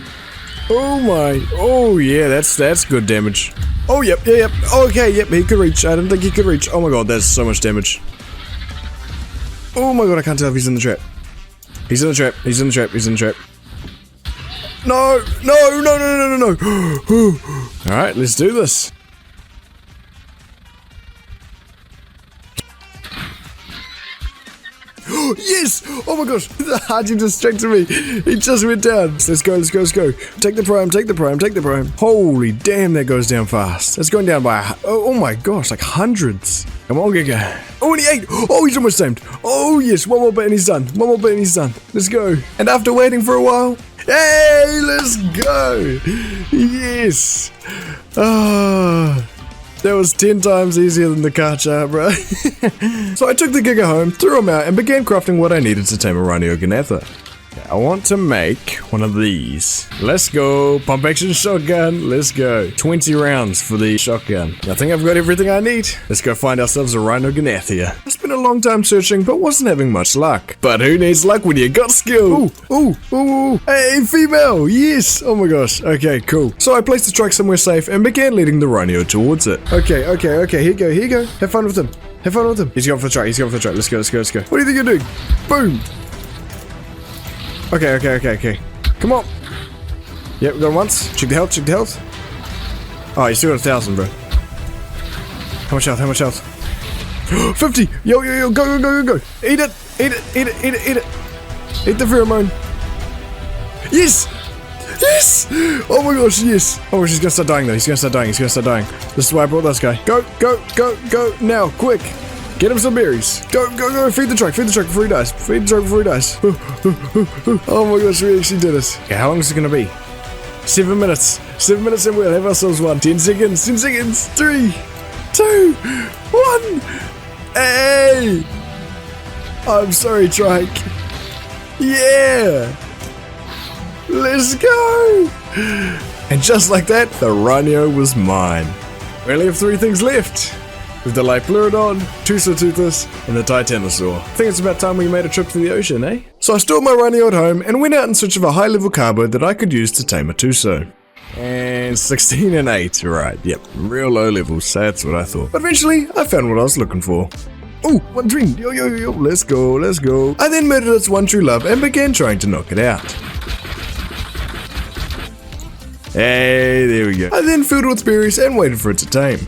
Oh my, oh yeah, that's good damage. Oh yep, okay, yep, he could reach. I didn't think he could reach. Oh my god, that's so much damage. Oh my god, I can't tell if he's in the trap. He's in the trap. No. Alright, let's do this. Yes! Oh my gosh, the Haji distracted me. He just went down. Let's go. Take the prime. Holy damn, that goes down fast. It's going down by, oh my gosh, like hundreds. Come on, Giga. Oh, and he ate. Oh, he's almost tamed. Oh yes, one more bit and he's done. Let's go. And after waiting for a while, hey, let's go. Yes. That was 10 times easier than the Karcher, bro. So I took the Giga home, threw him out, and began crafting what I needed to tame a Rhinogonatha. I want to make one of these. Let's go. Pump action shotgun. Let's go. 20 rounds for the shotgun. I think I've got everything I need. Let's go find ourselves a Rhinogonatha. I spent a long time searching, but wasn't having much luck. But who needs luck when you got skill? Ooh. Hey, female. Yes. Oh my gosh. Okay, cool. So I placed the truck somewhere safe and began leading the Rhino towards it. Okay. Here you go. Have fun with him. He's going for the truck. Let's go. What do you think you're doing? Boom. Okay. Come on. Yep, we got him once. Check the health. Oh, you still got 1,000, bro. How much health? 50! Yo, go. Eat it. Eat the pheromone. Yes! Oh my gosh, yes! Oh, he's gonna start dying though. He's gonna start dying. This is why I brought this guy. Go. Now, quick. Get him some berries. Go. Feed the truck before he dies. Oh my gosh, we actually did it. Okay, how long is it gonna be? 7 minutes. 7 minutes and we'll have ourselves one. 10 seconds. 3, 2, 1. Hey! I'm sorry, Trike. Yeah! Let's go! And just like that, the Rhino was mine. We only have 3 things left. With the Thylacoleo, Tusoteuthis, and the Titanosaur. I think it's about time we made a trip to the ocean, eh? So I stored my Rhino at home and went out in search of a high-level carbo that I could use to tame a Tuso. And 16 and 8, right, yep, real low levels, that's what I thought. But eventually, I found what I was looking for. Oh, one dream, yo, let's go. I then murdered its one true love and began trying to knock it out. Hey, there we go. I then filled it with berries and waited for it to tame.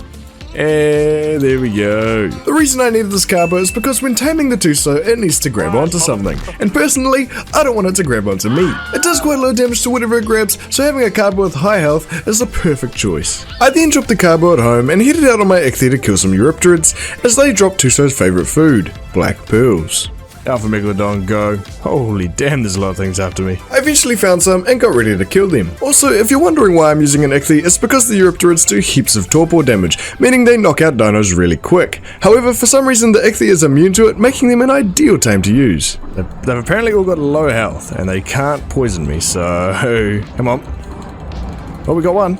And there we go. The reason I needed this carbo is because when taming the Tuso, it needs to grab onto something. And personally, I don't want it to grab onto me. It does quite low damage to whatever it grabs, so having a carbo with high health is the perfect choice. I then dropped the carbo at home and headed out on my ichthy to kill some Eurypterids as they dropped Tuso's favourite food, black pearls. Alpha Megalodon, go. Holy damn, there's a lot of things after me. I eventually found some and got ready to kill them. Also, if you're wondering why I'm using an ichthy, it's because the Eurypterids do heaps of torpor damage, meaning they knock out dinos really quick. However, for some reason the ichthy is immune to it, making them an ideal tame to use. They've apparently all got low health, and they can't poison me, so... Come on. Oh, we got one.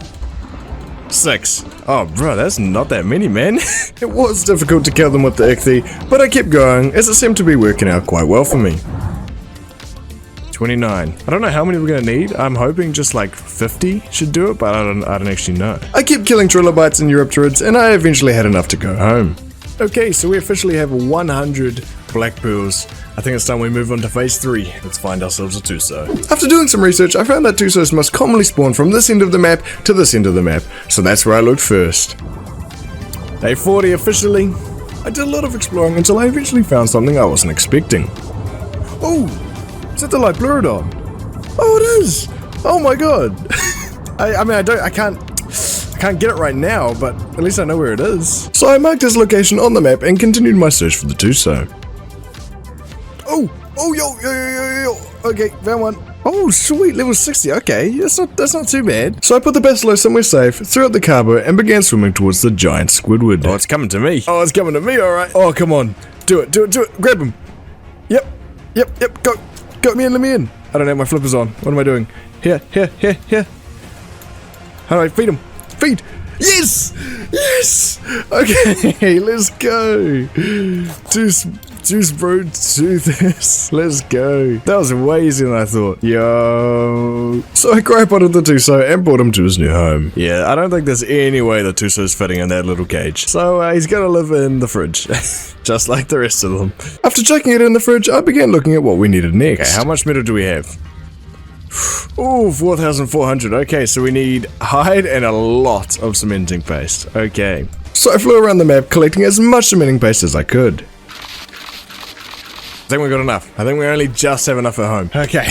6. Oh bro, that's not that many, man. It was difficult to kill them with the ichthy, but I kept going as it seemed to be working out quite well for me. 29. I don't know how many we're gonna need. I'm hoping just like 50 should do it, but I don't actually know. I kept killing trilobites and Eurypterids, and I eventually had enough to go home. Okay, so we officially have 100 black pearls. I think it's time we move on to phase 3. Let's find ourselves a Tuso. After doing some research, I found that Tusos must commonly spawn from this end of the map to this end of the map, so that's where I looked first. Day 40 officially. I did a lot of exploring until I eventually found something I wasn't expecting. Oh, is that the Arthropluera? Oh, it is! Oh my god! I can't get it right now, but at least I know where it is. So I marked his location on the map and continued my search for the Tuso. Oh, yo. Okay, found one. Oh, sweet, level 60. Okay, that's not too bad. So I put the Basilos somewhere safe, threw out the carbo, and began swimming towards the giant Squidward. Oh, it's coming to me. Oh, it's coming to me, alright. Oh, come on. Do it. Grab him. Yep. Go. Let me in. I don't have my flippers on. What am I doing? Here. How do I feed him? Feed! Yes! Okay, let's go. Tusoteuthis. Let's go. That was way easier than I thought. Yo. So I cryo-potted the Tuso and brought him to his new home. Yeah, I don't think there's any way the Tuso's fitting in that little cage. So he's gonna live in the fridge. Just like the rest of them. After checking it in the fridge, I began looking at what we needed next. Okay, how much metal do we have? Oh, 4,400. Okay, so we need hide and a lot of cementing paste. Okay. So I flew around the map collecting as much cementing paste as I could. I think we got enough. I think we only just have enough at home. Okay.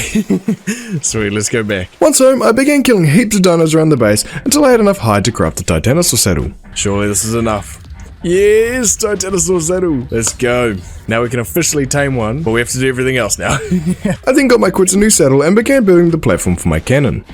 Sweet, let's go back. Once home, I began killing heaps of dinos around the base until I had enough hide to craft the Titanosaur saddle. Surely this is enough. Yes, Titanosaur saddle. Let's go. Now we can officially tame one, but we have to do everything else now. I then got my Quetzal new saddle and began building the platform for my cannon.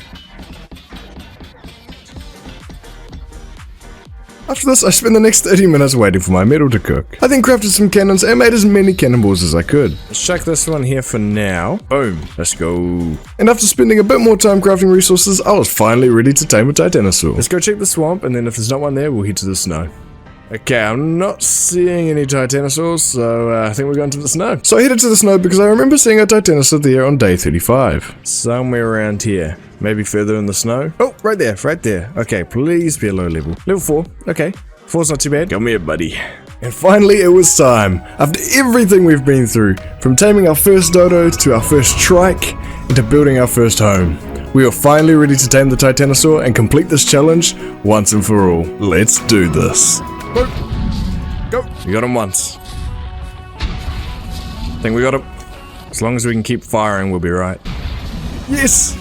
After this, I spent the next 30 minutes waiting for my metal to cook. I then crafted some cannons and made as many cannonballs as I could. Let's chuck this one here for now. Boom. Let's go. And after spending a bit more time crafting resources, I was finally ready to tame a Titanosaur. Let's go check the swamp, and then if there's not one there, we'll head to the snow. Okay, I'm not seeing any Titanosaurs, so I think we're going to the snow. So I headed to the snow because I remember seeing a Titanosaur there on day 35. Somewhere around here. Maybe further in the snow. Oh, right there. Okay, please be a low level. Level 4. Okay, 4's not too bad. Come here, buddy. And finally, it was time. After everything we've been through, from taming our first dodo to our first trike, into building our first home, we are finally ready to tame the Titanosaur and complete this challenge once and for all. Let's do this. Go. We got him once. I think we got him. As long as we can keep firing, we'll be right. Yes!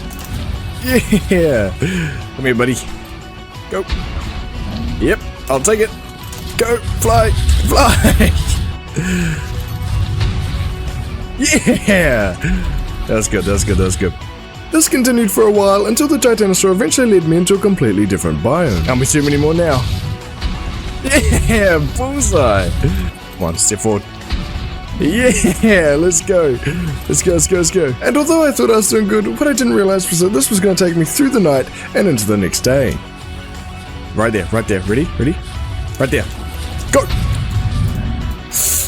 Yeah! Come here, buddy. Go. Yep, I'll take it. Go. Fly. Yeah! That's good. This continued for a while until the Titanosaur eventually led me into a completely different biome. Can't be too many more now. Yeah, bullseye. Come on, step forward. Yeah, let's go. And although I thought I was doing good, what I didn't realize was that this was going to take me through the night and into the next day. Right there. Ready? Right there. Go.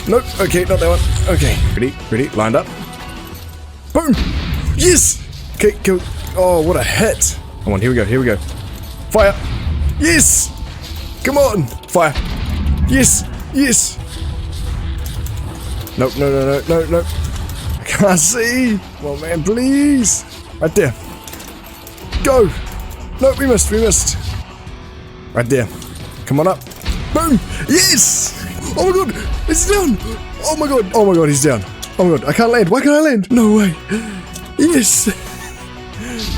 Nope. Okay, not that one. Okay. Ready? Lined up. Boom. Yes. Okay, go. Oh, what a hit. Come on, here we go. Fire. Yes. Come on! Fire! Yes! Nope. I can't see! Come on, man, please! Right there. Go! Nope, we missed. Right there. Come on up. Boom! Yes! Oh my god! It's down! Oh my god, he's down. Oh my god, I can't land. Why can't I land? No way. Yes!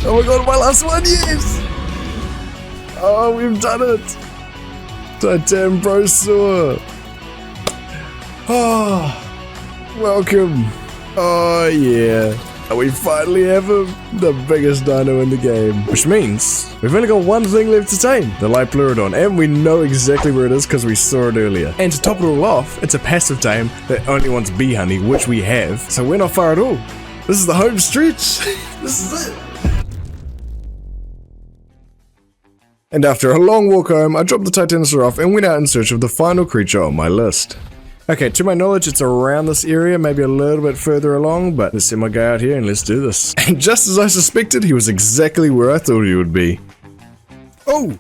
Oh my god, my last one, yes! Oh, we've done it! Titanoboa. Oh, welcome. Oh yeah. And we finally have him, the biggest dino in the game. Which means we've only got one thing left to tame, the Hesperornis, and we know exactly where it is because we saw it earlier. And to top it all off, it's a passive tame that only wants bee honey, which we have, so we're not far at all. This is the home stretch. This is it. And after a long walk home, I dropped the Titanosaur off and went out in search of the final creature on my list. Okay, to my knowledge, it's around this area, maybe a little bit further along, but let's send my guy out here and let's do this. And just as I suspected, he was exactly where I thought he would be. Oh!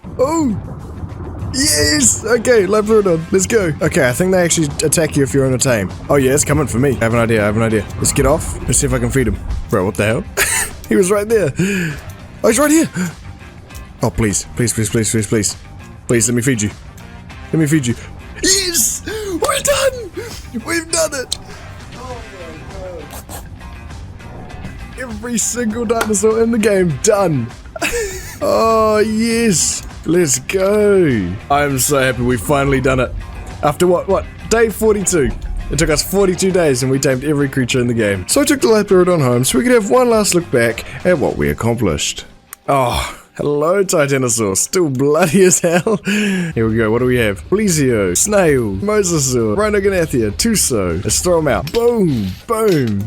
Yes! Okay, Redwood, let's go. Okay, I think they actually attack you if you're on a tame. Oh yeah, it's coming for me. I have an idea. Let's get off. Let's see if I can feed him. Bro, what the hell? He was right there. Oh, he's right here. Oh, please. Please, let me feed you. Yes! We're done! We've done it! Every single dinosaur in the game done! Oh, yes! Let's go! I'm so happy we finally done it. After what? Day 42. It took us 42 days and we tamed every creature in the game. So I took the Thylacoleo home so we could have one last look back at what we accomplished. Oh, hello Titanosaur, still bloody as hell. Here we go, what do we have? Plesio, Snail, Mosasaur, Rhinoganathia, Tuso. Let's throw them out. Boom, boom.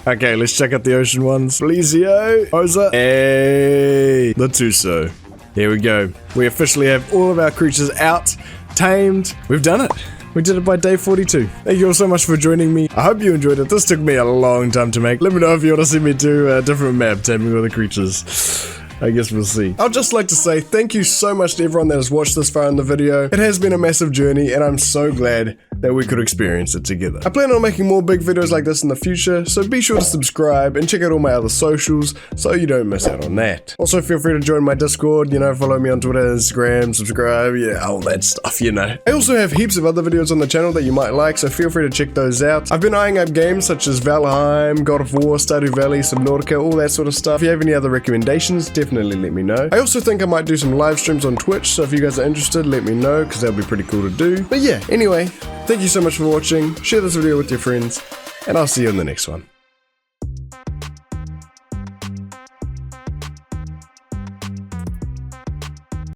Okay, let's check out the ocean ones. Plesio, Mosa, hey, the Tuso. Here we go. We officially have all of our creatures out, tamed. We've done it. We did it by day 42. Thank you all so much for joining me. I hope you enjoyed it. This took me a long time to make. Let me know if you want to see me do a different map, taming all the creatures. I guess we'll see. I'd just like to say thank you so much to everyone that has watched this far in the video. It has been a massive journey and I'm so glad that we could experience it together. I plan on making more big videos like this in the future, so be sure to subscribe and check out all my other socials so you don't miss out on that. Also feel free to join my Discord, follow me on Twitter, Instagram, subscribe, all that stuff, I also have heaps of other videos on the channel that you might like, so feel free to check those out. I've been eyeing up games such as Valheim, God of War, Stardew Valley, Subnautica, all that sort of stuff. If you have any other recommendations, definitely let me know. I also think I might do some live streams on Twitch, so if you guys are interested, let me know, because that would be pretty cool to do. But yeah, anyway, thank you so much for watching, share this video with your friends, and I'll see you in the next one.